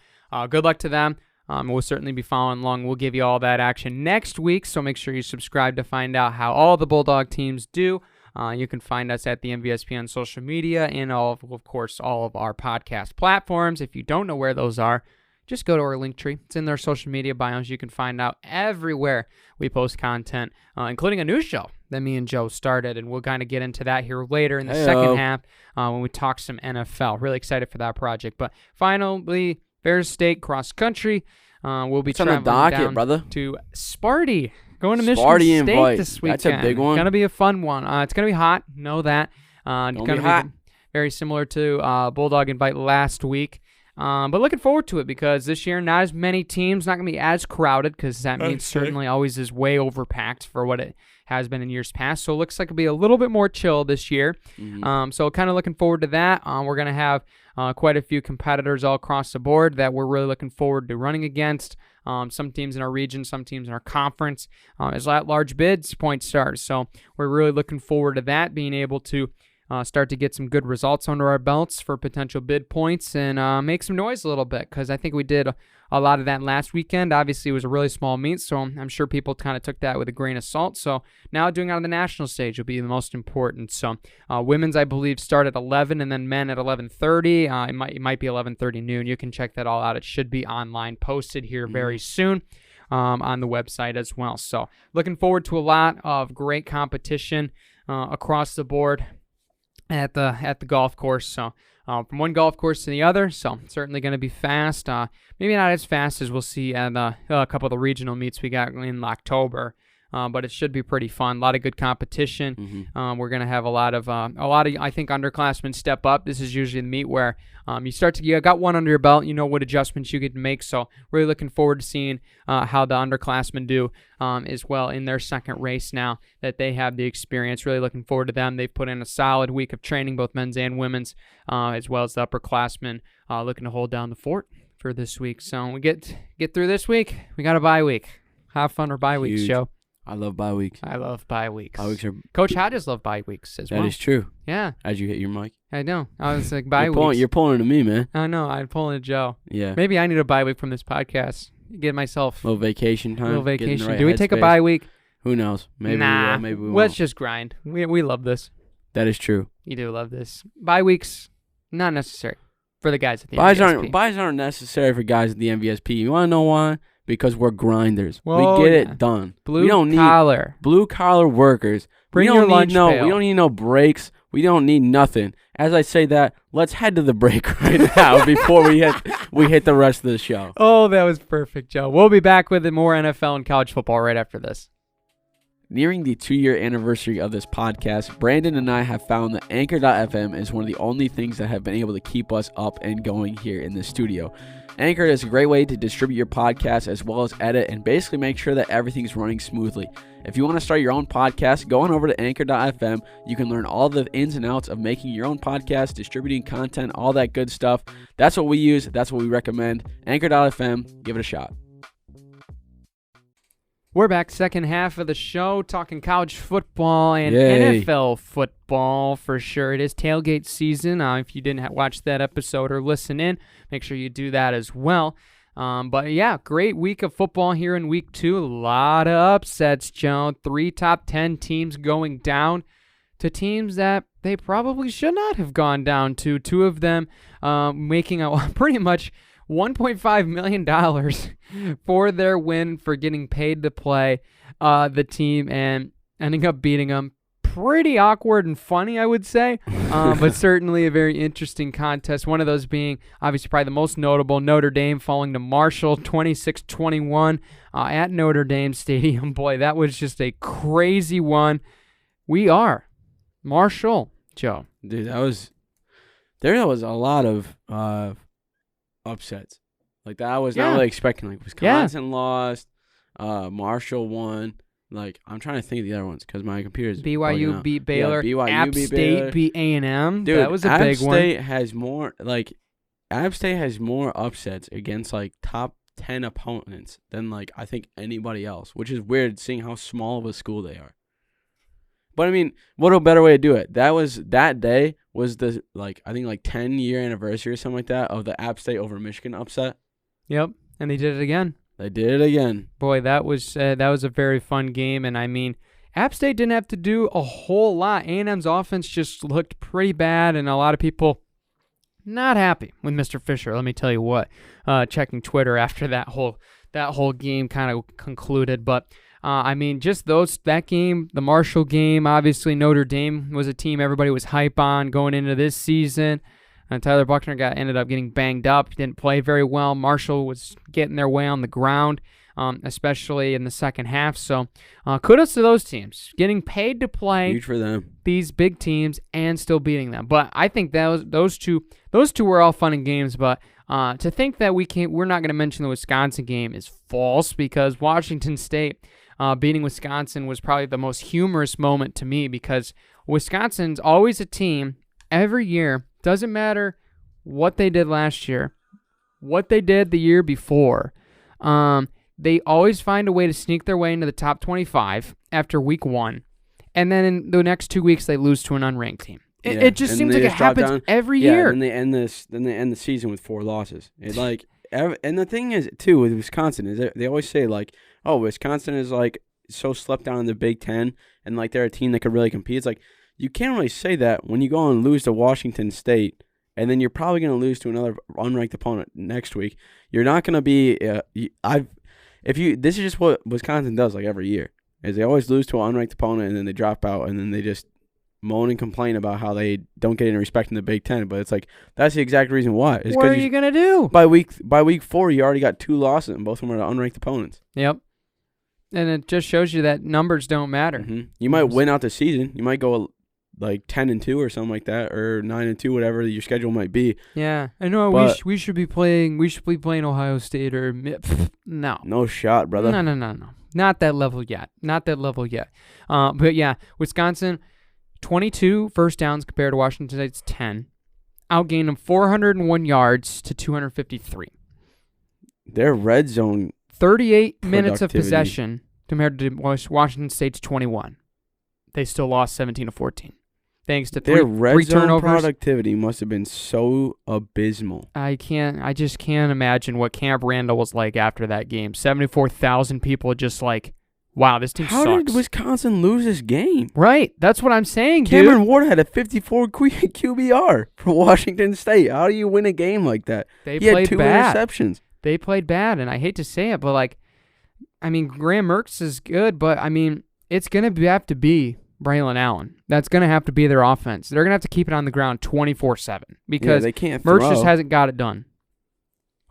good luck to them. We'll certainly be following along. We'll give you all that action next week, so make sure you subscribe to find out how all the Bulldog teams do. You can find us at the MVSP on social media and, of course, all of our podcast platforms. If you don't know where those are, just go to our link tree. It's in their social media bios. You can find out everywhere we post content, including a new show that me and Joe started, and we'll kind of get into that here later in the second half when we talk some NFL. Really excited for that project. But finally, Ferris State cross country. We'll be traveling down to Sparty. Going to Michigan State this weekend. That's a big one. It's going to be a fun one. It's going to be hot. Know that. It's going to be hot. Very similar to Bulldog Invite last week. But looking forward to it because this year not as many teams, not going to be as crowded because that means certainly always is way overpacked for what it has been in years past. So it looks like it'll be a little bit more chill this year. Mm-hmm. So kind of looking forward to that. We're going to have quite a few competitors all across the board that we're really looking forward to running against. Some teams in our region, some teams in our conference, as at-large bids, point stars. So we're really looking forward to that, being able to start to get some good results under our belts for potential bid points and make some noise a little bit because I think we did a lot of that last weekend. Obviously, it was a really small meet, so I'm sure people kind of took that with a grain of salt. So now doing it on the national stage will be the most important. So women's, I believe, start at 11 and then men at 11:30. It might be 11:30 noon. You can check that all out. It should be online posted here very soon. On the website as well. So looking forward to a lot of great competition across the board at the golf course. So from one golf course to the other. So certainly going to be fast. Maybe not as fast as we'll see at a couple of the regional meets we got in October. But it should be pretty fun. A lot of good competition. Mm-hmm. We're going to have a lot of I think underclassmen step up. This is usually the meet where you got one under your belt. You know what adjustments you get to make. So really looking forward to seeing how the underclassmen do as well in their second race now that they have the experience. Really looking forward to them. They've put in a solid week of training, both men's and women's, as well as the upperclassmen looking to hold down the fort for this week. So we get through this week. We got a bye week. Have fun or bye weeks, Joe. I love bye weeks. I love bye weeks. Bye weeks are. Coach Hodges loved bye weeks as well. That is true. Yeah. As you hit your mic. I know. I was like, bye weeks. You're pulling to me, man. I know. I'm pulling to Joe. Yeah. Maybe I need a bye week from this podcast. Get myself a little vacation time. A little vacation. Right Do we take a bye week? Who knows? Maybe nah. we will. Maybe we won't. Let's just grind. We love this. That is true. You do love this. Bye weeks, not necessary for the guys at the MVSP. Buys aren't necessary for guys at the MVSP. You want to know why? Because we're grinders. Whoa, we get it done. Blue collar workers. Bring your lunch pail. We don't need no breaks. We don't need nothing. As I say that, let's head to the break right now before we hit the rest of the show. Oh, that was perfect, Joe. We'll be back with more NFL and college football right after this. Nearing the 2-year anniversary of this podcast, Brandon and I have found that Anchor.fm is one of the only things that have been able to keep us up and going here in the studio. Anchor is a great way to distribute your podcast as well as edit and basically make sure that everything's running smoothly. If you want to start your own podcast, go on over to Anchor.fm. You can learn all the ins and outs of making your own podcast, distributing content, all that good stuff. That's what we use. That's what we recommend. Anchor.fm. Give it a shot. We're back, second half of the show, talking college football and Yay. NFL football for sure. It is tailgate season. If you didn't watch that episode or listen in, make sure you do that as well. But yeah, great week of football here in week 2. A lot of upsets, Joe. 3 top 10 teams going down to teams that they probably should not have gone down to. 2 of them making a pretty much $1.5 million for their win for getting paid to play the team and ending up beating them. Pretty awkward and funny, I would say, but certainly a very interesting contest. One of those being obviously probably the most notable, Notre Dame falling to Marshall 26-21 at Notre Dame Stadium. Boy, that was just a crazy one. We are Marshall, Joe. Dude, there was a lot of upsets. Like that I was not really expecting. Like Wisconsin lost, Marshall won. Like I'm trying to think of the other ones because my computer's BYU beat Baylor. BYU App beat State Baylor. beat A&M. Dude, that was a big one. App State has more upsets against like top 10 opponents than like I think anybody else, which is weird seeing how small of a school they are. But I mean, what a better way to do it. That day was the I think 10-year anniversary or something like that of the App State over Michigan upset. Yep, and they did it again. They did it again. Boy, that was a very fun game, and I mean, App State didn't have to do a whole lot. A&M's offense just looked pretty bad, and a lot of people not happy with Mr. Fisher. Let me tell you what. Checking Twitter after that whole game kind of concluded, but I mean, just that game, the Marshall game. Obviously, Notre Dame was a team everybody was hype on going into this season. Tyler Buckner ended up getting banged up. He didn't play very well. Marshall was getting their way on the ground, especially in the second half. So kudos to those teams. Getting paid to play huge for them. These big teams and still beating them. But I think those two were all fun and games. But to think that we're not going to mention the Wisconsin game is false because Washington State beating Wisconsin was probably the most humorous moment to me because Wisconsin's always a team every year. Doesn't matter what they did last year, what they did the year before. They always find a way to sneak their way into the top 25 after week 1. And then in the next 2 weeks, they lose to an unranked team. It just seems like it happens every year. And they end the season with 4 losses. And the thing is, too, with Wisconsin, is they always say, Wisconsin is, so slept down in the Big Ten, and, they're a team that could really compete. It's you can't really say that when you go and lose to Washington State, and then you're probably going to lose to another unranked opponent next week. You're not going to be. This is just what Wisconsin does every year. Is they always lose to an unranked opponent and then they drop out and then they just moan and complain about how they don't get any respect in the Big Ten. But it's that's the exact reason why. What are you going to do? By week 4, you already got 2 losses and both of them are to unranked opponents. Yep. And it just shows you that numbers don't matter. Mm-hmm. You might win out the season. You might go 10-2 or something like that, or 9-2, whatever your schedule might be. Yeah, I know. We should be playing. We should be playing Ohio State or no shot, brother. No. Not that level yet. But yeah, Wisconsin, 22 first downs compared to Washington State's 10, outgained them 401 yards to 253. Their red zone 38 minutes of possession compared to Washington State's 21. They still lost 17-14. Thanks to their three red zone turnovers. Productivity must have been so abysmal. I just can't imagine what Camp Randall was like after that game. 74,000 people just like, wow, this team sucks. How did Wisconsin lose this game? Right, that's what I'm saying, dude. Cameron Ward had a 54 QBR for Washington State. How do you win a game like that? He played had 2 bad. interceptions. They played bad, and I hate to say it, but like, I mean, Graham Mertz is good, but I mean, it's gonna have to be Braylon Allen. That's going to have to be their offense. They're going to have to keep it on the ground 24/7 because they can't Mertz just hasn't got it done.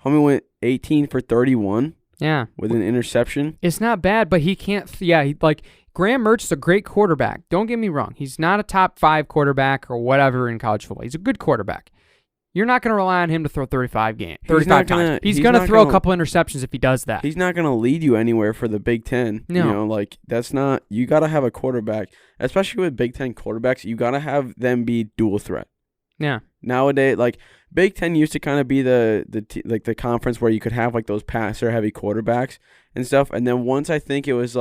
Homie went 18 for 31. Yeah. With an interception. It's not bad, but he can't. Graham Mertz is a great quarterback. Don't get me wrong. He's not a top 5 quarterback or whatever in college football. He's a good quarterback. You're not going to rely on him to throw 35 times. He's going to throw a couple interceptions if he does that. He's not going to lead you anywhere for the Big Ten. No. That's not – you got to have a quarterback, especially with Big Ten quarterbacks, you got to have them be dual threat. Yeah. Nowadays, Big Ten used to kind of be the conference where you could have, those passer-heavy quarterbacks and stuff. And then once I think it was,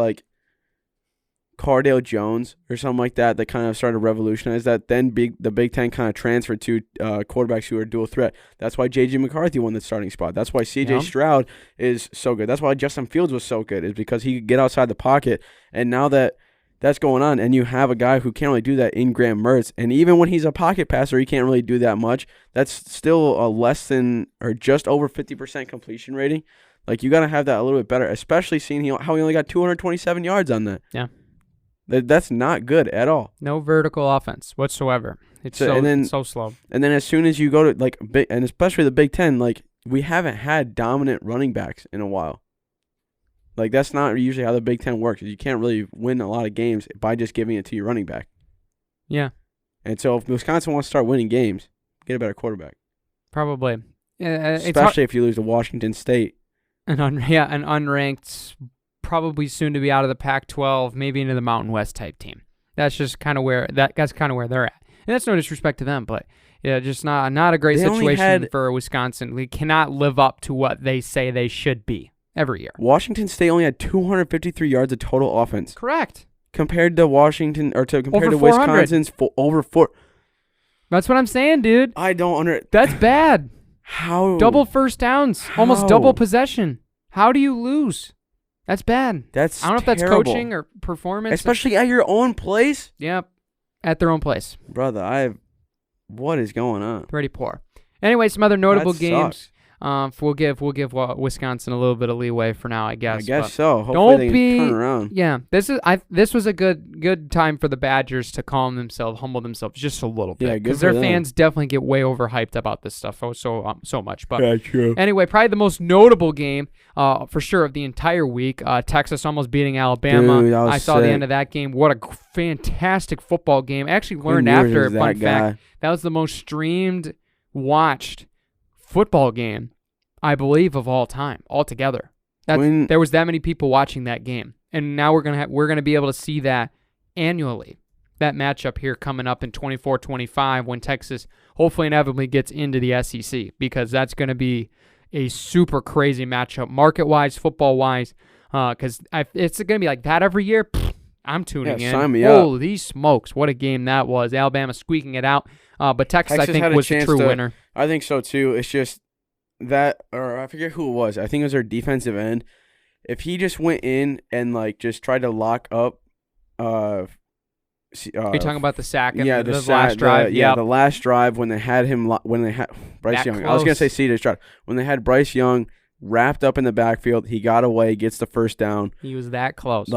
Cardale Jones or something like that kind of started to revolutionize that. Then the Big Ten kind of transferred to quarterbacks who are dual threat. That's why J.J. McCarthy won the starting spot. That's why C.J. Stroud is so good. That's why Justin Fields was so good, is because he could get outside the pocket. And now that's going on, and you have a guy who can't really do that in Graham Mertz. And even when he's a pocket passer, he can't really do that much. That's still a less than or just over 50% completion rating. You got to have that a little bit better, especially seeing how he only got 227 yards on that. Yeah. That's not good at all. No vertical offense whatsoever. It's so slow. And then as soon as you go to and especially the Big Ten, we haven't had dominant running backs in a while. That's not usually how the Big Ten works. You can't really win a lot of games by just giving it to your running back. Yeah. And so if Wisconsin wants to start winning games, get a better quarterback. Probably. Especially if you lose to Washington State. An unranked, probably soon to be out of the Pac-12, maybe into the Mountain West type team. That's just kind of where they're at. And that's no disrespect to them, but yeah, just not a great situation for Wisconsin. We cannot live up to what they say they should be every year. Washington State only had 253 yards of total offense. Correct. Compared to Wisconsin's over 4. That's what I'm saying, dude. I don't That's bad. How? Double first downs, almost double possession. How do you lose? That's bad. I don't know if that's coaching or performance. Especially at your own place? Yep. At their own place. Brother, what is going on? Pretty poor. Anyway, some other notable games. We'll give Wisconsin a little bit of leeway for now, I guess. I guess so. Hopefully they can turn around. Yeah, this was a good time for the Badgers to humble themselves just a little bit. Yeah, because their fans definitely get way overhyped about this stuff so much. But yeah, true. Anyway, probably the most notable game for sure of the entire week. Texas almost beating Alabama. Dude, I saw the end of that game. What a fantastic football game. I actually learned after, fun fact, that was the most streamed, watched football game, I believe, of all time altogether. There was that many people watching that game, and now we're gonna be able to see that annually. That matchup here coming up in 24-25 when Texas hopefully inevitably gets into the SEC, because that's going to be a super crazy matchup market-wise, football-wise, because it's going to be like that every year. I'm tuning in. Sign me up. Holy smokes, what a game that was. Alabama squeaking it out. But Texas I think, was the true winner. I think so, too. It's just that, or I forget who it was. I think it was their defensive end. If he just went in and, just tried to lock up. Are you talking about the sack and the last drive? The last drive when they had him, Bryce Young. Close. I was going to say C.J. Stroud. When they had Bryce Young wrapped up in the backfield, he got away, gets the first down. He was that close.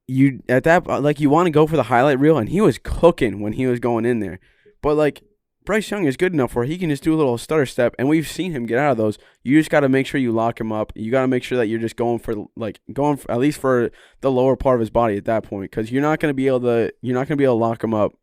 You want to go for the highlight reel, and he was cooking when he was going in there. But, Bryce Young is good enough where he can just do a little stutter step, and we've seen him get out of those. You just got to make sure you lock him up. You got to make sure that you're just going for at least for the lower part of his body at that point, because you're not going to be able to lock him up.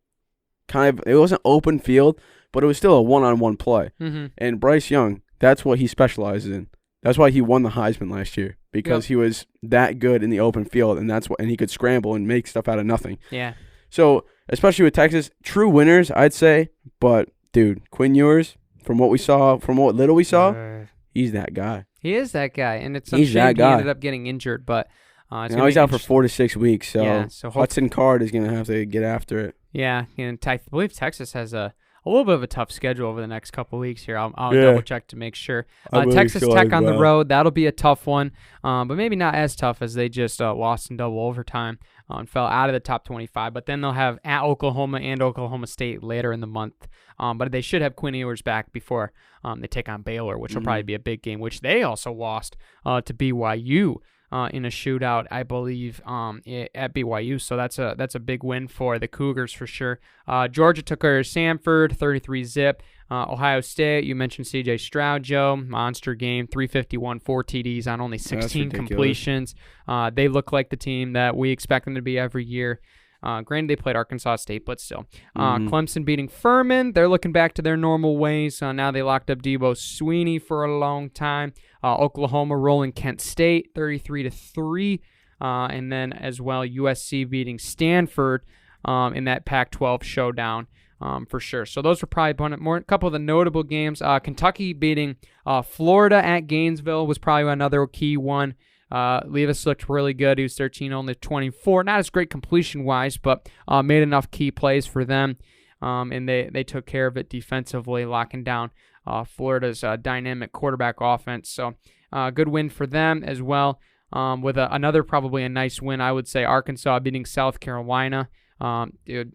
It wasn't open field, but it was still a one-on-one play. Mm-hmm. And Bryce Young, that's what he specializes in. That's why he won the Heisman last year, because he was that good in the open field, and and he could scramble and make stuff out of nothing. Yeah. So, especially with Texas, true winners, I'd say. But, dude, Quinn Ewers, from what little we saw, he's that guy. He is that guy, and it's a shame he ended up getting injured. But Now he's out for 4 to 6 weeks, so, yeah, Hudson Card is going to have to get after it. Yeah, and I believe Texas has a little bit of a tough schedule over the next couple of weeks here. I'll double check to make sure. Texas Tech on the road, that'll be a tough one, but maybe not as tough as they just lost in double overtime and fell out of the top 25. But then they'll have at Oklahoma and Oklahoma State later in the month. But they should have Quinn Ewers back before they take on Baylor, which will probably be a big game, which they also lost to BYU. In a shootout, I believe, at BYU. So that's a big win for the Cougars for sure. Georgia took care of Samford, 33-zip. Ohio State, you mentioned C.J. Stroud, Joe. Monster game, 351, 4 TDs on only 16 completions. They look like the team that we expect them to be every year. Granted, they played Arkansas State, but still. Clemson beating Furman. They're looking back to their normal ways. Now they locked up Debo Sweeney for a long time. Oklahoma rolling Kent State, 33-3. And then as well, USC beating Stanford in that Pac-12 showdown for sure. So those were probably a couple of the notable games. Kentucky beating Florida at Gainesville was probably another key one. Levis looked really good. He was 13 only 24. Not as great completion-wise, but made enough key plays for them. And they took care of it defensively, locking down Florida's dynamic quarterback offense. So good win for them as well. With another probably a nice win, I would say Arkansas beating South Carolina. Dude,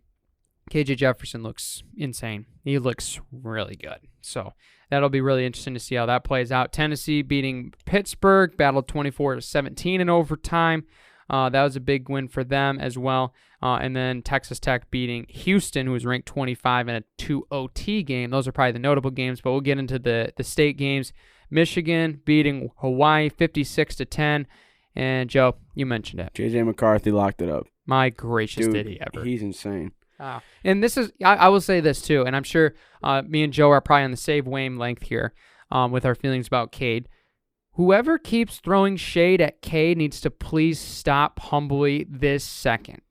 KJ Jefferson looks insane. He looks really good. So that'll be really interesting to see how that plays out. Tennessee beating Pittsburgh, battled 24-17 in overtime. That was a big win for them as well. And then Texas Tech beating Houston, who was ranked 25 in a 2 OT game. Those are probably the notable games, but we'll get into the state games. Michigan beating Hawaii 56-10. And Joe, you mentioned it. J.J. McCarthy locked it up. My gracious, Dude, did he ever. He's insane. And this is, I will say this too, and I'm sure me and Joe are probably on the same wavelength here with our feelings about Cade. Whoever keeps throwing shade at Cade needs to please stop humbly this second.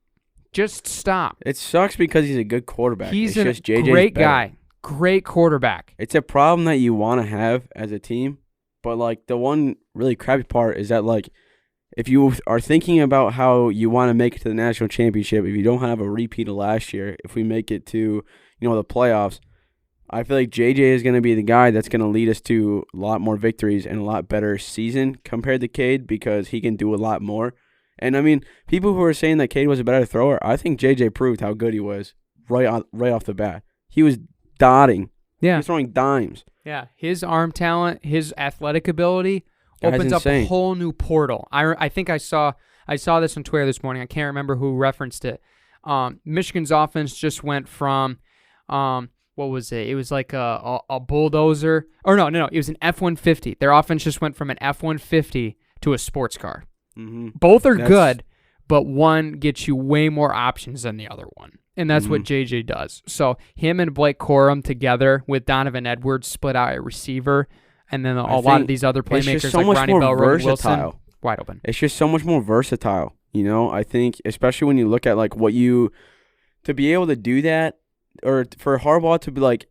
Just stop. It sucks because he's a good quarterback. He's a great guy. Great quarterback. It's a problem that you want to have as a team, but like the one really crappy part is that like if you are thinking about how you want to make it to the national championship, if you don't have a repeat of last year, if we make it to, the playoffs, I feel like JJ is going to be the guy that's going to lead us to a lot more victories and a lot better season compared to Cade because he can do a lot more. And, I mean, people who are saying that Cade was a better thrower, I think JJ proved how good he was right off the bat. He was dotting. Yeah. He was throwing dimes. Yeah, his arm talent, his athletic ability opens up a whole new portal. I think I saw this on Twitter this morning. I can't remember who referenced it. Michigan's offense just went from what was it? It was like a bulldozer. Or no. It was an F-150. Their offense just went from an F-150 to a sports car. Mm-hmm. Both are good, but one gets you way more options than the other one. And that's what JJ does. So him and Blake Corum together with Donovan Edwards split out at receiver. And then a lot of these other playmakers like Ronnie Bell, Roman Wilson, wide open. It's just so much more versatile. I think especially when you look at like to be able to do that, or for Harbaugh to be like,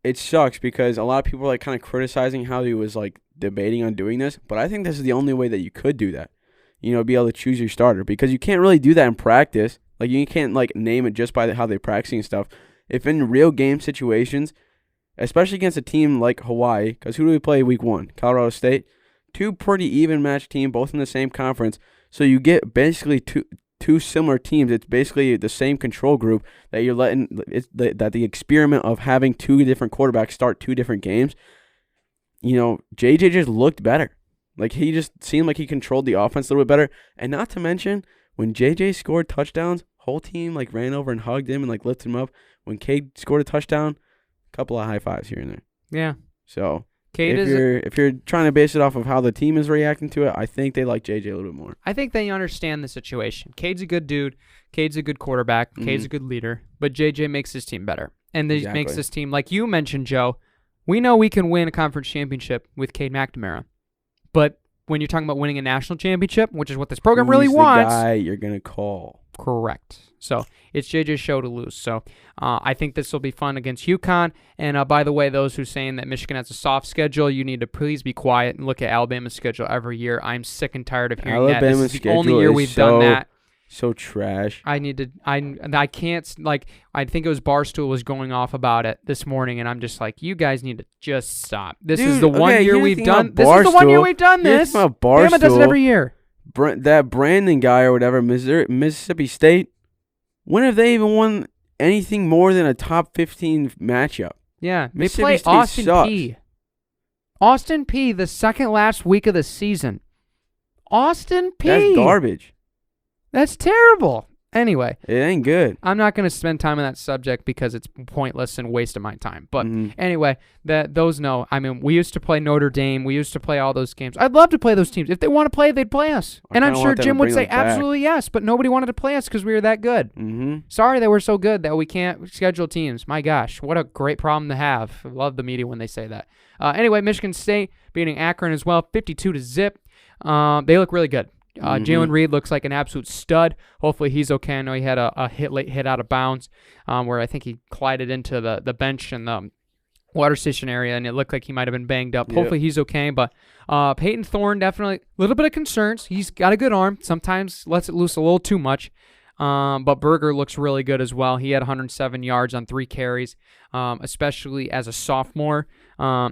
it sucks because a lot of people are like kind of criticizing how he was like debating on doing this. But I think this is the only way that you could do that. Be able to choose your starter because you can't really do that in practice. Like you can't like name it just by how they're practicing and stuff. If in real game situations, especially against a team like Hawaii, because who do we play week 1? Colorado State. 2 pretty even matched teams, both in the same conference. So you get basically two similar teams. It's basically the same control group that you're letting. That the experiment of having 2 different quarterbacks start 2 different games. JJ just looked better. Like he just seemed like he controlled the offense a little bit better. And not to mention when JJ scored touchdowns, whole team like ran over and hugged him and like lifted him up. When Cade scored a touchdown, couple of high fives here and there. Yeah. So if you're trying to base it off of how the team is reacting to it, I think they like JJ a little bit more. I think they understand the situation. Cade's a good dude. Cade's a good quarterback. Cade's a good leader. But JJ makes his team better. And makes this team, like you mentioned, Joe, we know we can win a conference championship with Cade McNamara. But when you're talking about winning a national championship, which is what this program really wants. The guy you're going to call? Correct. So it's JJ's show to lose. So I think this will be fun against UConn. And by the way, those who are saying that Michigan has a soft schedule, you need to please be quiet and look at Alabama's schedule every year. I'm sick and tired of hearing that. This is the only year we've done that. So trash. I can't, like, I think it was Barstool was going off about it this morning, and I'm just like, you guys need to just stop. This is the one year we've done this. Bama does it every year. That Brandon guy or whatever, Mississippi State, when have they even won anything more than a top 15 matchup? Yeah, they play Austin Peay. Austin Peay, the second last week of the season. Austin Peay. That's garbage. That's terrible. Anyway. It ain't good. I'm not going to spend time on that subject because it's pointless and a waste of my time. But anyway, those know. I mean, we used to play Notre Dame. We used to play all those games. I'd love to play those teams. If they want to play, they'd play us. And I'm sure Jim would say absolutely yes, but nobody wanted to play us because we were that good. Sorry they were so good that we can't schedule teams. My gosh, what a great problem to have. I love the media when they say that. Anyway, Michigan State beating Akron as well, 52-0. They look really good. Jalen Reed looks like an absolute stud. Hopefully he's okay. I know he had a late hit out of bounds where I think he collided into the bench in the water station area, and it looked like he might have been banged up. Hopefully he's okay. But Peyton Thorne, definitely a little bit of concerns. He's got a good arm. Sometimes lets it loose a little too much. But Berger looks really good as well. He had 107 yards on 3 carries, especially as a sophomore.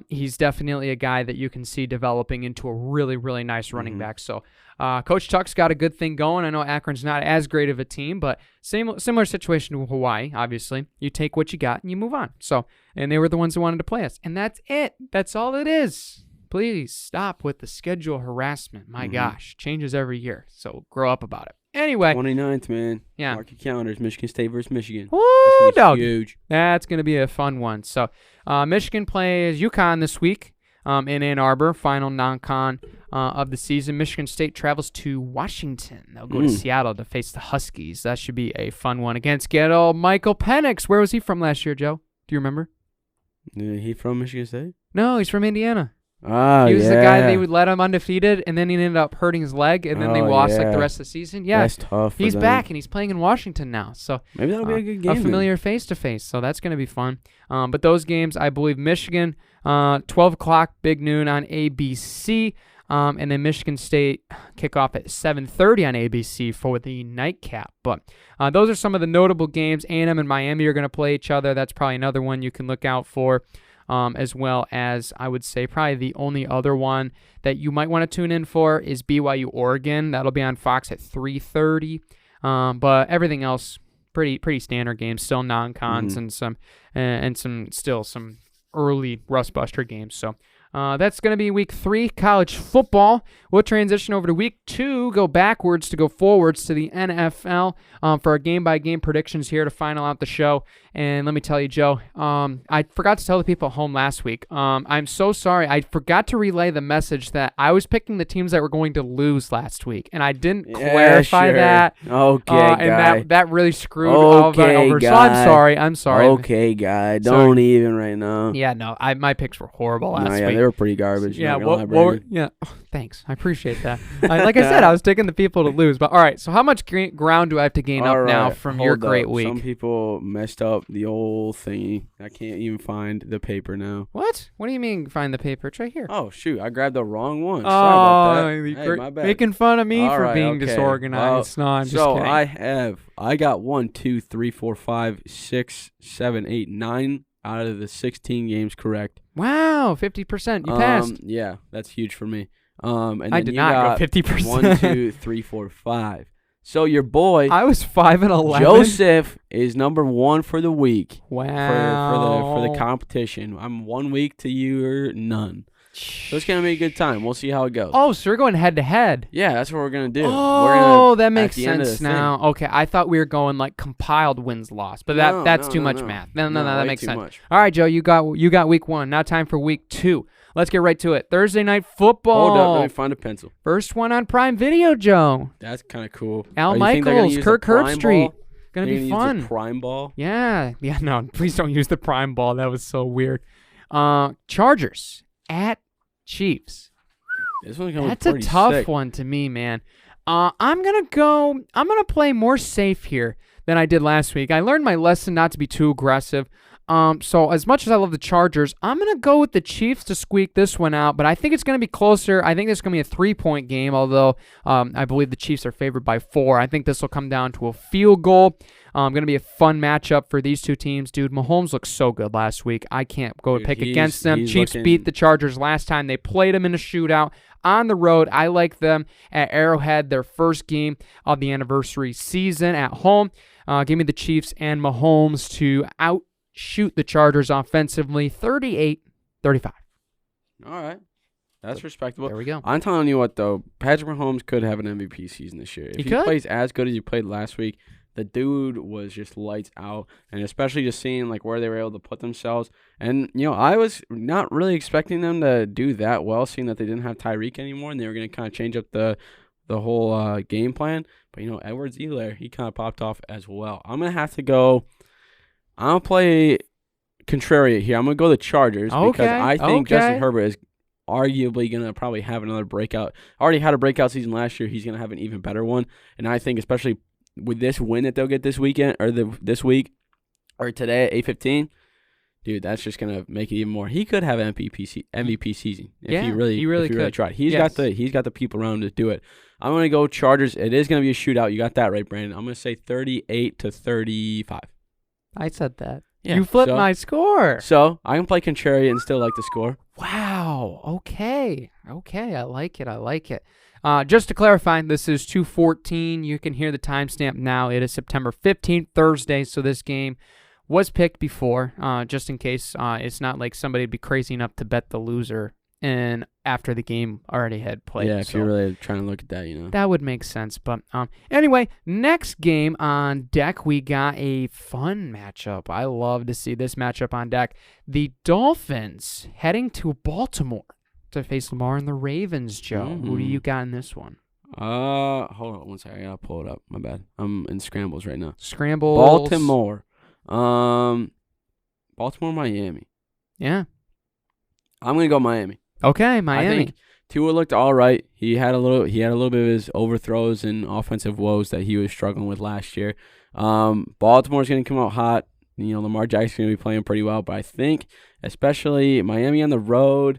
He's definitely a guy that you can see developing into a really, really nice running back. So Coach Tuck's got a good thing going. I know Akron's not as great of a team, but similar situation to Hawaii, obviously. You take what you got and you move on. So, and they were the ones who wanted to play us. And that's it. That's all it is. Please stop with the schedule harassment. My gosh, changes every year. So grow up about it. Anyway. 29th, man. Yeah. Mark your calendars. Michigan State versus Michigan. Woo, dog. Huge. That's going to be a fun one. So Michigan plays UConn this week in Ann Arbor, final non-con of the season. Michigan State travels to Washington. They'll go to Seattle to face the Huskies. That should be a fun one against good old Michael Penix. Where was he from last year, Joe? Do you remember? He from Michigan State? No, he's from Indiana. He was the guy they would let him undefeated, and then he ended up hurting his leg, and then they lost like the rest of the season. Yeah, that's tough. He's back, and he's playing in Washington now. So maybe that'll be a good game. A familiar face-to-face, so that's going to be fun. But those games, I believe Michigan, 12 o'clock, big noon on ABC, and then Michigan State kick off at 7:30 on ABC for the nightcap. But those are some of the notable games. A&M and Miami are going to play each other. That's probably another one you can look out for. As well as, I would say, probably the only other one that you might want to tune in for is BYU Oregon. That'll be on Fox at 3:30. But everything else, pretty standard games, still non-cons and some early rust-buster games. So that's going to be week 3, college football. We'll transition over to week 2, go backwards to go forwards to the NFL for our game-by-game predictions here to final out the show. And let me tell you, Joe, I forgot to tell the people at home last week. I'm so sorry. I forgot to relay the message that I was picking the teams that were going to lose last week, and I didn't clarify that. Okay, and that really screwed all of that over. So I'm sorry. Okay, guy. Don't even right now. Yeah, no, my picks were horrible last week. They were pretty garbage. Yeah, thanks. I appreciate that. Like I said, I was taking the people to lose. But all right, so how much ground do I have to gain up now from your great week? Some people messed up the old thingy. I can't even find the paper now. What? What do you mean find the paper? It's right here. Oh, shoot. I grabbed the wrong one. Sorry about that. Hey, my bad. Making fun of me for being disorganized. No, I'm just kidding. I got 1, 2, 3, 4, 5, 6, 7, 8, 9 out of the 16 games correct. Wow, 50%. You passed. Yeah, that's huge for me. And I did not go 50%. 1, 2, 3, 4, 5. So your boy, I was 5-11. Joseph is number 1 for the week. Wow. For the competition. I'm 1 week to you or none. So it's gonna be a good time. We'll see how it goes. Oh, so we're going head to head. Yeah, that's what we're gonna do. Oh, that makes sense now. Okay, I thought we were going like compiled wins loss, but that's too much math. No, that makes sense. Much. All right, Joe, you got week 1. Now time for week 2. Let's get right to it. Thursday night football. Hold up, let me find a pencil. First one on Prime Video, Joe. That's kind of cool. Al Michaels, Kirk Herbstreit. Gonna be fun. Use the Prime Ball? Yeah. No, please don't use the Prime Ball. That was so weird. Chargers at Chiefs. This one's gonna That's be pretty a tough sick. one to me, man. I'm gonna play more safe here than I did last week. I learned my lesson not to be too aggressive. So as much as I love the Chargers, I'm going to go with the Chiefs to squeak this one out, but I think it's going to be closer. I think it's going to be a 3-point game, although I believe the Chiefs are favored by 4. I think this will come down to a field goal. Going to be a fun matchup for these two teams. Dude, Mahomes looked so good last week. I can't go pick against them. Chiefs beat the Chargers last time. They played them in a shootout on the road. I like them at Arrowhead, their first game of the anniversary season at home. Give me the Chiefs and Mahomes to outshoot the Chargers offensively, 38-35. All right. That's respectable. There we go. I'm telling you what, though, Patrick Mahomes could have an MVP season this year. If he plays as good as he played last week, the dude was just lights out, and especially just seeing like where they were able to put themselves. And, I was not really expecting them to do that well, seeing that they didn't have Tyreek anymore, and they were going to kind of change up the whole game plan. But, Edwards-Helaire, he kind of popped off as well. I'm going to have to go – I'll play contrarian here. I'm going to go the Chargers because I think Justin Herbert is arguably going to probably have another breakout. Already had a breakout season last year. He's going to have an even better one. And I think especially with this win that they'll get this weekend or this week or today at 8:15, dude, that's just going to make it even more. He could have an MVP season if he really tried. He's got the people around him to do it. I'm going to go Chargers. It is going to be a shootout. You got that right, Brandon. I'm going to say 38-35. I said that. Yeah, you flipped my score. So I can play contrarian and still like the score. Wow. Okay. I like it. Just to clarify, this is 2:14. You can hear the timestamp now. It is September 15th, Thursday. So this game was picked before, just in case it's not like somebody would be crazy enough to bet the loser and after the game already had played. Yeah, if you're really trying to look at that, That would make sense. But anyway, next game on deck, we got a fun matchup. I love to see this matchup on deck. The Dolphins heading to Baltimore to face Lamar and the Ravens, Joe. Mm-hmm. Who do you got in this one? Hold on one second. I gotta pull it up. My bad. I'm in scrambles right now. Baltimore. Baltimore, Miami. Yeah. I'm gonna go Miami. Okay, Miami. I think Tua looked all right. He had a little bit of his overthrows and offensive woes that he was struggling with last year. Baltimore's gonna come out hot. Lamar Jackson's gonna be playing pretty well, but I think especially Miami on the road,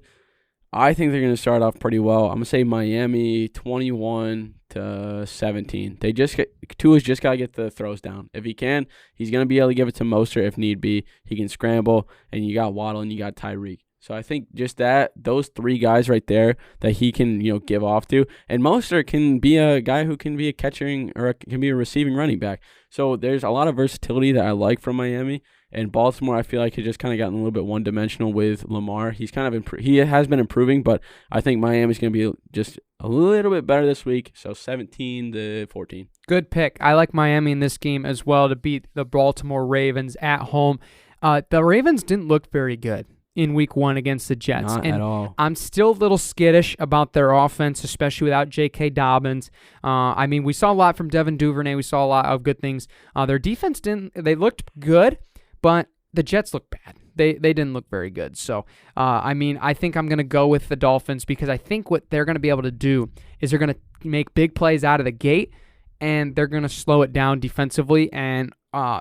I think they're gonna start off pretty well. I'm gonna say Miami 21-17. Tua's just gotta get the throws down. If he can, he's gonna be able to give it to Mostert if need be. He can scramble, and you got Waddle and you got Tyreek. So I think just those three guys right there that he can, give off to. And Mostert can be a guy who can be a catching or can be a receiving running back. So there's a lot of versatility that I like from Miami. And Baltimore, I feel like has just kind of gotten a little bit one-dimensional with Lamar. He's kind of he has been improving, but I think Miami's going to be just a little bit better this week. So 17-14. Good pick. I like Miami in this game as well to beat the Baltimore Ravens at home. The Ravens didn't look very good in week 1 against the Jets. Not at all. I'm still a little skittish about their offense, especially without J.K. Dobbins. We saw a lot from Devin Duvernay. We saw a lot of good things. Their defense they looked good, but the Jets looked bad. They didn't look very good. So, I think I'm going to go with the Dolphins because I think what they're going to be able to do is they're going to make big plays out of the gate, and they're going to slow it down defensively, and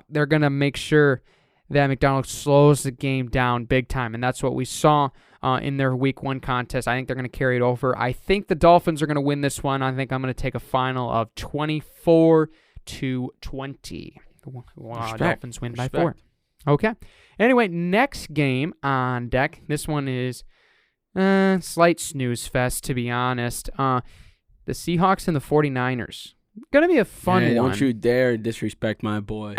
they're going to make sure that McDonald slows the game down big time, and that's what we saw in their Week 1 contest. I think they're going to carry it over. I think the Dolphins are going to win this one. I think I'm going to take a final of 24-20. Wow, Dolphins win by 4. Okay. Anyway, next game on deck. This one is slight snooze fest, to be honest. The Seahawks and the 49ers. Going to be a fun one. Don't you dare disrespect my boy,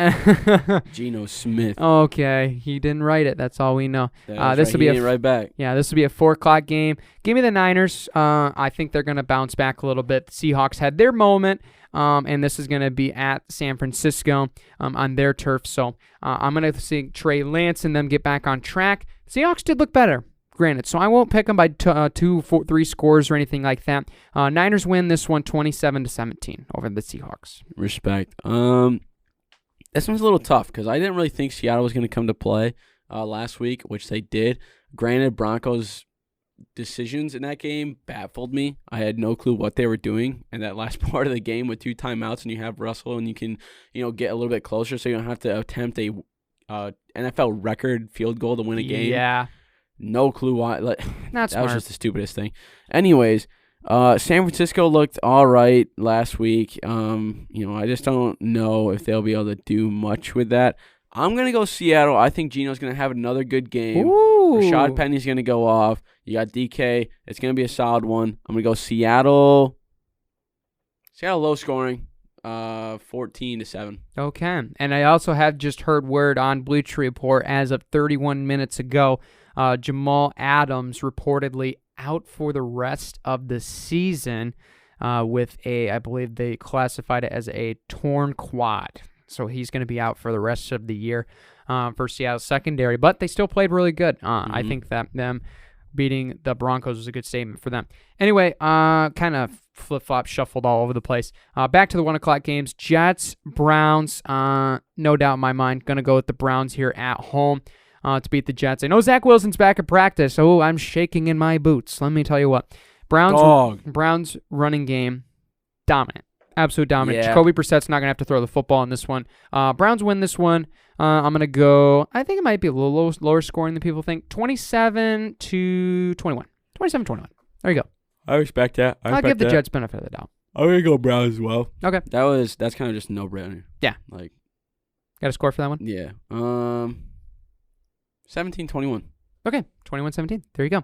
Geno Smith. Okay, he didn't write it. That's all we know. This will be right back. Yeah, this will be a 4:00 game. Give me the Niners. I think they're going to bounce back a little bit. The Seahawks had their moment, and this is going to be at San Francisco on their turf. So I'm going to see Trey Lance and them get back on track. Seahawks did look better. Granted, so I won't pick them by 2, 4, 3 scores or anything like that. Niners win this one 27-17 over the Seahawks. Respect. This one's a little tough because I didn't really think Seattle was going to come to play last week, which they did. Granted, Broncos decisions in that game baffled me. I had no clue what they were doing in that last part of the game with 2 timeouts, and you have Russell, and you can, get a little bit closer, so you don't have to attempt a NFL record field goal to win a game. Yeah. No clue why. Not smart. That was just the stupidest thing. Anyways, San Francisco looked all right last week. I just don't know if they'll be able to do much with that. I'm going to go Seattle. I think Gino's going to have another good game. Ooh. Rashad Penny's going to go off. You got DK. It's going to be a solid one. I'm going to go Seattle. Seattle low scoring, 14-7. Okay. And I also have just heard word on Bleacher Report as of 31 minutes ago, Jamal Adams reportedly out for the rest of the season with I believe they classified it as a torn quad. So he's going to be out for the rest of the year for Seattle secondary. But they still played really good. I think that them beating the Broncos was a good statement for them. Anyway, kind of flip-flop, shuffled all over the place. Back to the 1 o'clock games. Jets, Browns, no doubt in my mind. Going to go with the Browns here at home to beat the Jets. I know Zach Wilson's back at practice. Oh, I'm shaking in my boots. Let me tell you what. Browns running game, dominant. Absolute dominant. Yeah. Jacoby Brissett's not going to have to throw the football in this one. Browns win this one. I'm going to go, I think it might be a little lower scoring than people think. 27-21. 27-21. There you go. I respect that. I'll give the Jets benefit of the doubt. I'm going to go Browns as well. Okay. That's kind of just a no-brainer. Yeah. Got a score for that one? Yeah. 17-21. Okay. 21-17. There you go.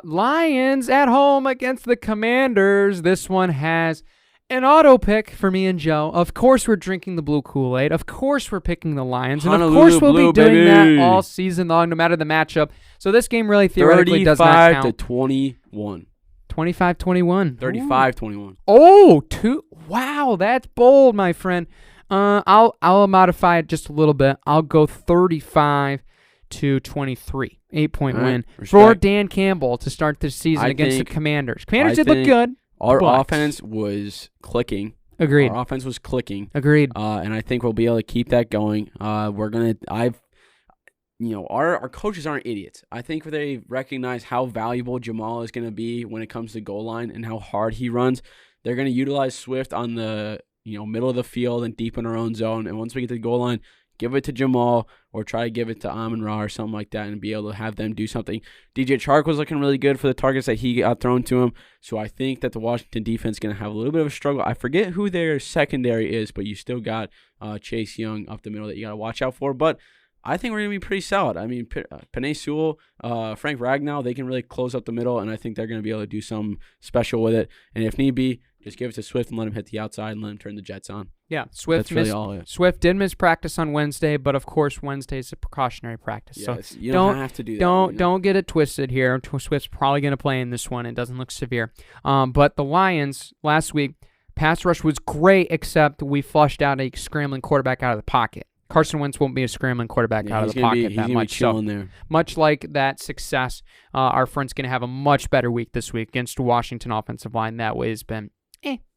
Lions at home against the Commanders. This one has an auto pick for me and Joe. Of course we're drinking the blue Kool-Aid. Of course we're picking the Lions. And of course we'll be doing that all season long, no matter the matchup. So this game really theoretically does not count. 35-21. 25-21. 35-21. Oh, wow, that's bold, my friend. I'll modify it just a little bit. I'll go 35-23. 8-point win for Dan Campbell to start the season against the Commanders. Commanders did look good. Our offense was clicking. Agreed. Our offense was clicking. Agreed. And I think we'll be able to keep that going. Our coaches aren't idiots. I think they recognize how valuable Jamal is going to be when it comes to goal line and how hard he runs. They're going to utilize Swift on the middle of the field and deep in our own zone. And once we get to the goal line, give it to Jamal or try to give it to Amon-Ra or something like that and be able to have them do something. DJ Chark was looking really good for the targets that he got thrown to him. So I think that the Washington defense is going to have a little bit of a struggle. I forget who their secondary is, but you still got Chase Young up the middle that you got to watch out for. But I think we're going to be pretty solid. I mean, Penei Sewell, Frank Ragnow, they can really close up the middle, and I think they're going to be able to do something special with it. And if need be, just give it to Swift and let him hit the outside and let him turn the Jets on. Yeah, Swift did miss practice on Wednesday, but of course Wednesday is a precautionary practice. Yes, so you don't have to do that. Don't get it twisted here. Swift's probably going to play in this one. It doesn't look severe. But the Lions last week, pass rush was great, except we flushed out a scrambling quarterback out of the pocket. Carson Wentz won't be a scrambling quarterback out of the pocket that much. So there. Much like that success, our front's going to have a much better week this week against the Washington offensive line. That way has been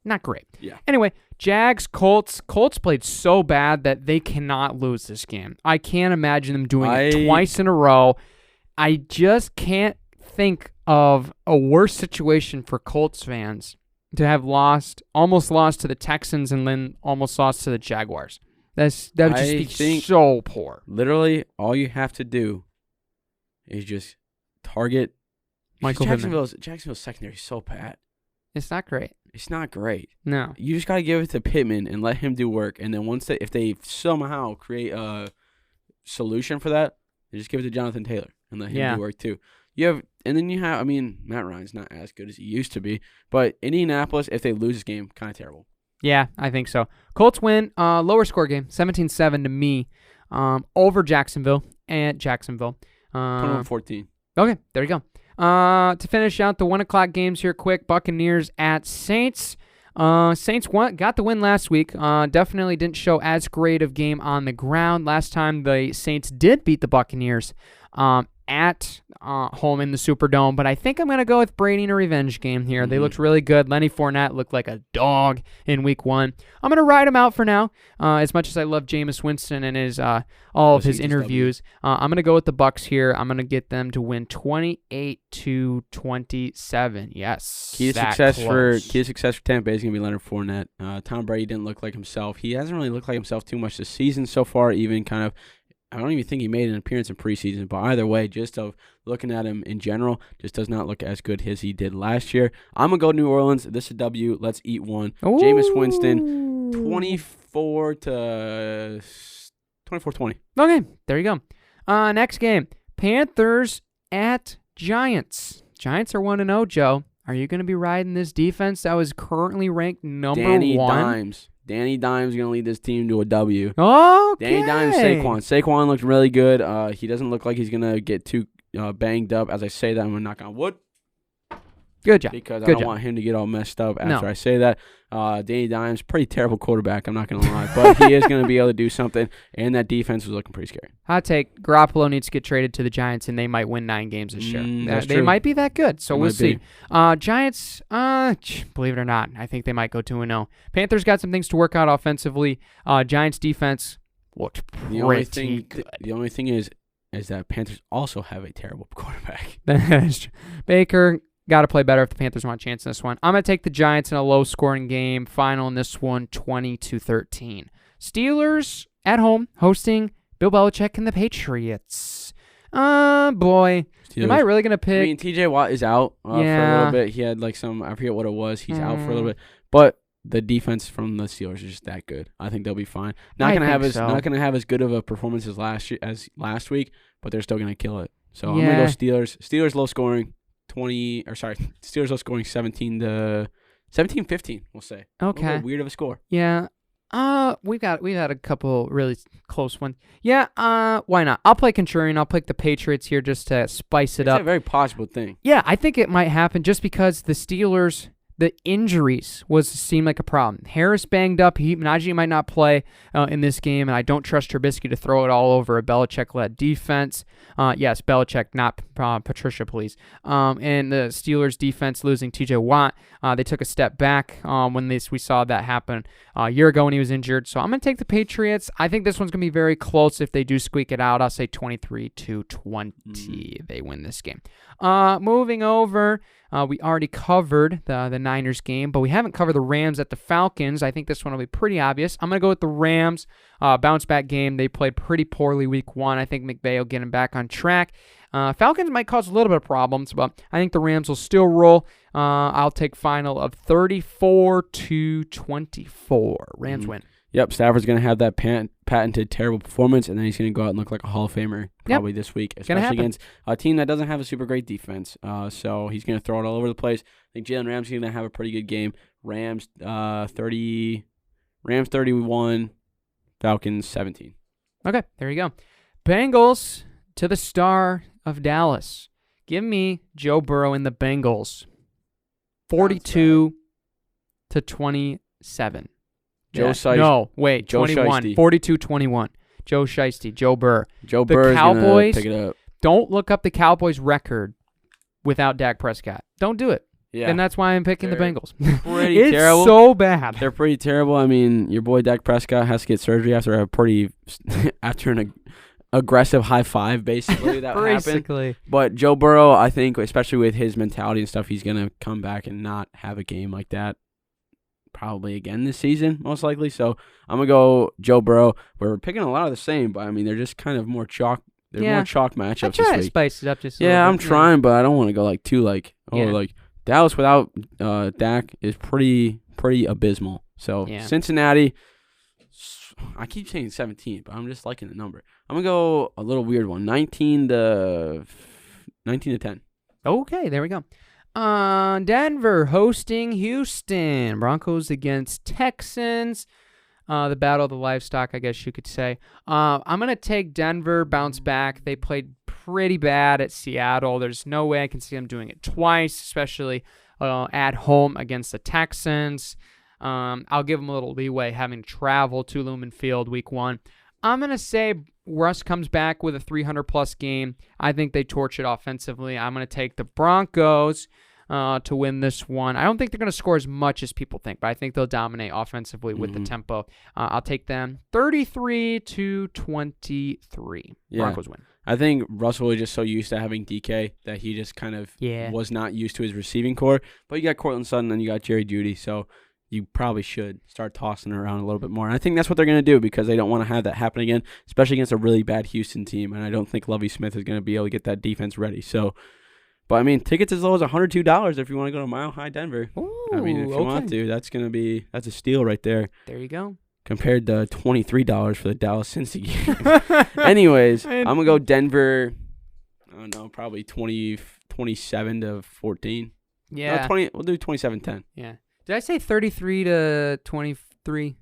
not great. Yeah. Anyway, Jags, Colts. Colts played so bad that they cannot lose this game. I can't imagine them doing it twice in a row. I just can't think of a worse situation for Colts fans to have almost lost to the Texans and then almost lost to the Jaguars. That would just be so poor. Literally, all you have to do is just target Michael Jacksonville's secondary is so bad. It's not great. It's not great. No. You just got to give it to Pittman and let him do work. And then if they somehow create a solution for that, they just give it to Jonathan Taylor and let him do work too. Matt Ryan's not as good as he used to be. But Indianapolis, if they lose this game, kind of terrible. Yeah, I think so. Colts win, lower score game, 17-7 to me, over Jacksonville. 21-14. Okay, there you go. To finish out the 1 o'clock games here quick, Buccaneers at Saints. Saints got the win last week. Definitely didn't show as great of game on the ground. Last time the Saints did beat the Buccaneers, at home in the Superdome, but I think I'm going to go with Brady in a revenge game here. They looked really good. Lenny Fournette looked like a dog in week 1. I'm going to ride him out for now. As much as I love Jameis Winston and his all of his interviews, I'm going to go with the Bucs here. I'm going to get them to win 28-27. Yes. Key to success for Tampa Bay is going to be Leonard Fournette. Tom Brady didn't look like himself. He hasn't really looked like himself too much this season so far, even kind of. I don't even think he made an appearance in preseason, but either way, just of looking at him in general, just does not look as good as he did last year. I'm going to go New Orleans. This is a W. Let's eat one. Ooh. Jameis Winston, 24-20. Okay, there you go. Next game, Panthers at Giants. Giants are 1-0, Joe. Are you going to be riding this defense that was currently ranked number 1? Danny Dimes going to lead this team to a W. Okay. Danny Dimes, Saquon looked really good. He doesn't look like he's going to get too banged up. As I say that, I'm going to knock on wood. Good job. Because I don't want him to get all messed up after I say that. Danny Dimes, pretty terrible quarterback, I'm not going to lie. But he is going to be able to do something, and that defense was looking pretty scary. Hot take, Garoppolo needs to get traded to the Giants, and they might win 9 games this year. They might be that good, so we'll see. Giants, believe it or not, I think they might go 2-0. Panthers got some things to work out offensively. Giants defense looked pretty good. The only thing is that Panthers also have a terrible quarterback. Baker got to play better if the Panthers want a chance in this one. I'm going to take the Giants in a low-scoring game. Final in this one, 20-13. Steelers at home hosting Bill Belichick and the Patriots. Boy. Steelers. Am I really going to pick? I mean, TJ Watt is out for a little bit. He had I forget what it was. He's out for a little bit. But the defense from the Steelers is just that good. I think they'll be fine. Not going to have as good of a performance as last week, but they're still going to kill it. So I'm going to go Steelers. Steelers low scoring. Steelers low scoring 17-15, we'll say. Okay. Weird of a score. Yeah. We've had a couple really close ones. Yeah, why not? I'll play contrarian. I'll pick the Patriots here just to spice it up. It's a very possible thing. Yeah, I think it might happen just because the Steelers, the injuries seemed like a problem. Harris banged up. Najee might not play in this game, and I don't trust Trubisky to throw it all over a Belichick-led defense. Yes, Belichick, not Patricia, please. And the Steelers' defense losing TJ Watt, they took a step back when we saw that happen a year ago when he was injured. So I'm going to take the Patriots. I think this one's going to be very close if they do squeak it out. I'll say 23-20. They win this game. Moving over, we already covered the Niners game, but we haven't covered the Rams at the Falcons. I think this one will be pretty obvious. I'm going to go with the Rams. Bounce back game. They played pretty poorly week 1. I think McVay will get them back on track. Falcons might cause a little bit of problems, but I think the Rams will still roll. I'll take final of 34-24. Rams win. Yep, Stafford's going to have that patented terrible performance, and then he's going to go out and look like a Hall of Famer probably this week, especially against a team that doesn't have a super great defense. So he's going to throw it all over the place. I think Jalen Ramsey's going to have a pretty good game. Rams 31, Falcons 17. Okay, there you go. Bengals to the star of Dallas. Give me Joe Burrow and the Bengals. 42-27. Joe Shiesty. No, wait, Joe 21. Shiesty. 42-21. Joe Shiesty, Joe Burr. Joe Burr is going to pick it up. Don't look up the Cowboys' record without Dak Prescott. Don't do it. Yeah. And that's why I'm picking the Bengals. Pretty terrible. It's so bad. They're pretty terrible. I mean, your boy Dak Prescott has to get surgery after an aggressive high five, basically, that happened. But Joe Burrow, I think, especially with his mentality and stuff, he's going to come back and not have a game like that probably again this season, most likely. So I'm going to go Joe Burrow. We're picking a lot of the same, but, I mean, they're just kind of more chalk. They're more chalk matchups this week. To spice it up just a little bit. I'm trying, but I don't want to go Dallas without Dak is pretty abysmal. So Cincinnati, I keep saying 17, but I'm just liking the number. I'm going to go a little weird one, 19-10. Okay, there we go. Denver hosting Houston. Broncos against Texans. The battle of the livestock, I guess you could say. I'm going to take Denver, bounce back. They played pretty bad at Seattle. There's no way I can see them doing it twice, especially at home against the Texans. I'll give them a little leeway having to travel to Lumen Field week 1. I'm going to say Russ comes back with a 300-plus game. I think they torch it offensively. I'm going to take the Broncos to win this one. I don't think they're going to score as much as people think, but I think they'll dominate offensively with the tempo. I'll take them 33-23. Yeah. Broncos win. I think Russell was just so used to having DK that he just kind of was not used to his receiving core. But you got Cortland Sutton and you got Jerry Jeudy, so you probably should start tossing it around a little bit more. And I think that's what they're going to do because they don't want to have that happen again, especially against a really bad Houston team. And I don't think Lovie Smith is going to be able to get that defense ready. So, but I mean, tickets as low as $102 if you want to go to Mile High Denver. Ooh, I mean, if you want to, that's a steal right there. There you go. Compared to $23 for the Dallas Cincy game. Anyways, I'm going to go Denver, I don't know, probably 27-14. Yeah. No, we'll do 27-10. Yeah. Did I say 33-23?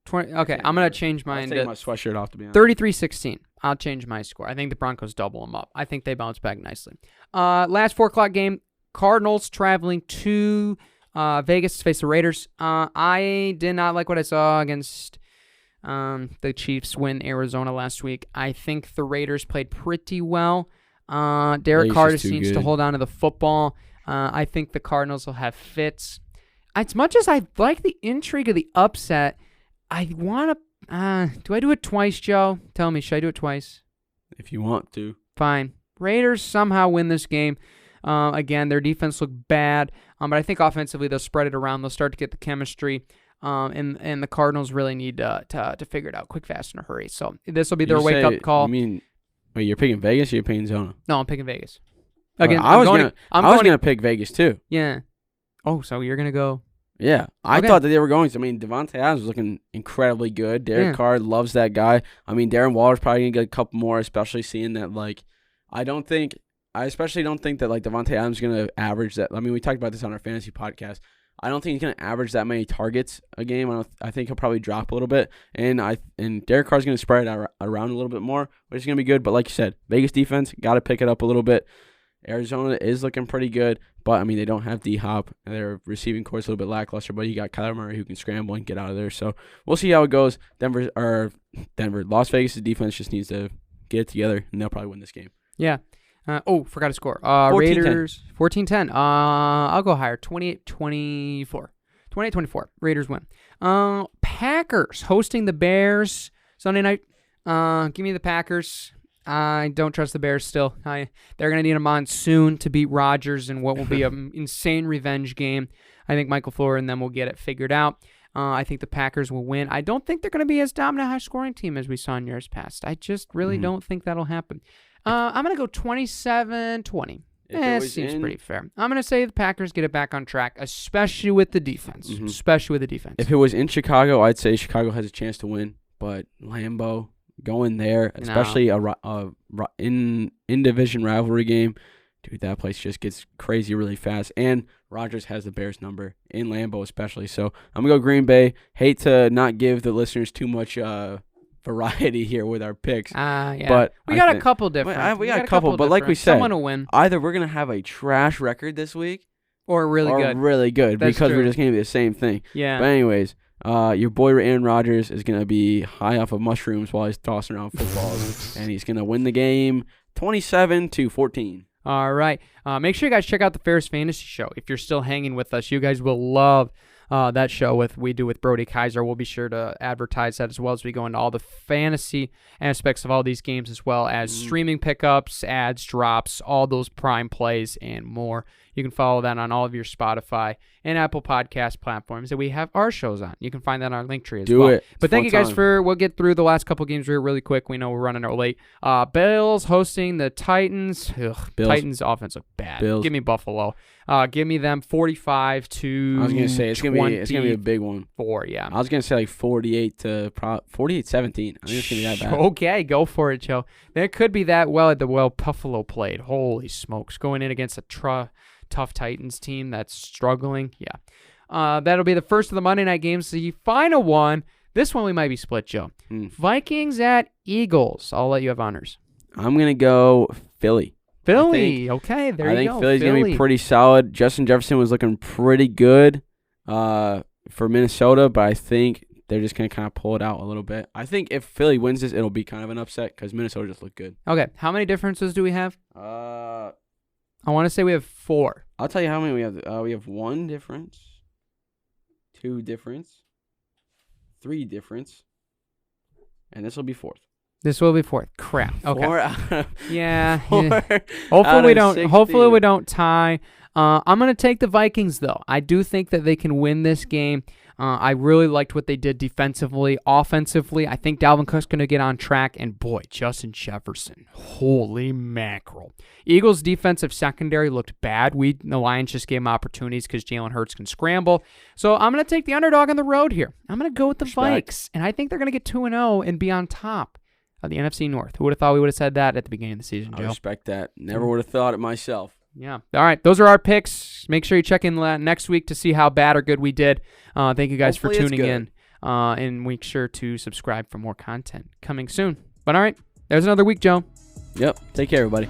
20. Okay, I'm going to change mine. I'll take my sweatshirt off, to be honest. 33-16. I'll change my score. I think the Broncos double them up. I think they bounce back nicely. Last 4 o'clock game, Cardinals traveling to Vegas to face the Raiders. I did not like what I saw against the Chiefs win Arizona last week. I think the Raiders played pretty well. Derek Carr seems to hold on to the football. I think the Cardinals will have fits. As much as I like the intrigue of the upset, I want to... do I do it twice, Joe? Tell me, should I do it twice? If you want to. Fine. Raiders somehow win this game. Again, their defense looked bad, but I think offensively they'll spread it around. They'll start to get the chemistry, and the Cardinals really need to figure it out quick, fast, in a hurry. So this will be their wake-up call. Wait, you're picking Vegas or you're picking Zona? No, I'm picking Vegas. Again, I was going to pick Vegas too. Yeah. Oh, so you're going to go... Yeah, I thought that they were going to. I mean, Devontae Adams was looking incredibly good. Derek Carr loves that guy. I mean, Darren Waller's probably going to get a couple more, especially seeing that, like, I especially don't think that, like, Devontae Adams is going to average that. I mean, we talked about this on our fantasy podcast. I don't think he's going to average that many targets a game. I think he'll probably drop a little bit. And Derek Carr's going to spread it around a little bit more, which is going to be good. But like you said, Vegas defense, got to pick it up a little bit. Arizona is looking pretty good, but, I mean, they don't have D-Hop. Their receiving core is a little bit lackluster, but you got Kyler Murray who can scramble and get out of there. So we'll see how it goes. Las Vegas' defense just needs to get it together, and they'll probably win this game. Yeah. Forgot to score. 14-10. Raiders, 14-10. I'll go higher, 28-24. 28-24. Raiders win. Packers hosting the Bears Sunday night. Give me the Packers. I don't trust the Bears still. They're going to need a monsoon to beat Rodgers in what will be an insane revenge game. I think Michael Floyd and them will get it figured out. I think the Packers will win. I don't think they're going to be as dominant high-scoring team as we saw in years past. I just really don't think that'll happen. I'm going to go 27-20. It seems pretty fair. I'm going to say the Packers get it back on track, especially with the defense. Especially with the defense. If it was in Chicago, I'd say Chicago has a chance to win, but Lambeau... Going there, especially in division rivalry game, dude, that place just gets crazy really fast. And Rodgers has the Bears number in Lambeau especially. So I'm gonna go Green Bay. Hate to not give the listeners too much variety here with our picks. Yeah. But we got a couple different. We got a couple, but like we said, someone will win. Either we're gonna have a trash record this week, or really good. That's because we're just gonna be the same thing. Yeah. But anyways. Your boy Aaron Rodgers is going to be high off of mushrooms while he's tossing around footballs, and he's going to win the game 27-14. All right. Make sure you guys check out the Ferris Fantasy Show. If you're still hanging with us, you guys will love that show we do with Brody Kaiser. We'll be sure to advertise that as well as we go into all the fantasy aspects of all these games, as well as streaming pickups, ads, drops, all those prime plays, and more. You can follow that on all of your Spotify and Apple Podcast platforms that we have our shows on. You can find that on our link tree as well. Do it. But thank you guys we'll get through the last couple games really quick. We know we're running out late. Bills hosting the Titans. Titans offense look bad. Bills. Give me Buffalo. Give me them 45 to I was going to say, it's gonna be a big one. 4, yeah. I was going to say like 48-17. I think it's going to be that bad. Okay, go for it, Joe. There could be that Buffalo played. Holy smokes. Going in against a tough Titans team that's struggling. Yeah. That'll be the first of the Monday night games. The final one, this one we might be split, Joe. Vikings at Eagles. I'll let you have honors. I'm going to go Philly. Okay, there you go. I think Philly's going to be pretty solid. Justin Jefferson was looking pretty good for Minnesota, but I think they're just going to kind of pull it out a little bit. I think if Philly wins this, it'll be kind of an upset because Minnesota just looked good. Okay, how many differences do we have? I want to say we have 4. I'll tell you how many we have. We have 1 difference, 2 difference, 3 difference, and this will be 4th. This will be 4th. Crap. Okay. 4 out of yeah. 4 Hopefully we don't. 16. Hopefully we don't tie. I'm gonna take the Vikings though. I do think that they can win this game. I really liked what they did defensively, offensively. I think Dalvin Cook's gonna get on track, and boy, Justin Jefferson, holy mackerel! Eagles' defensive secondary looked bad. The Lions just gave them opportunities because Jalen Hurts can scramble. So I'm gonna take the underdog on the road here. I'm gonna go with the Vikes, and I think they're gonna get 2-0 and be on top of the NFC North. Who would have thought we would have said that at the beginning of the season, Joe? I respect that. Never would have thought it myself. Yeah. All right. Those are our picks. Make sure you check in next week to see how bad or good we did. Thank you guys for tuning in. And make sure to subscribe for more content coming soon. But all right. There's another week, Joe. Yep. Take care, everybody.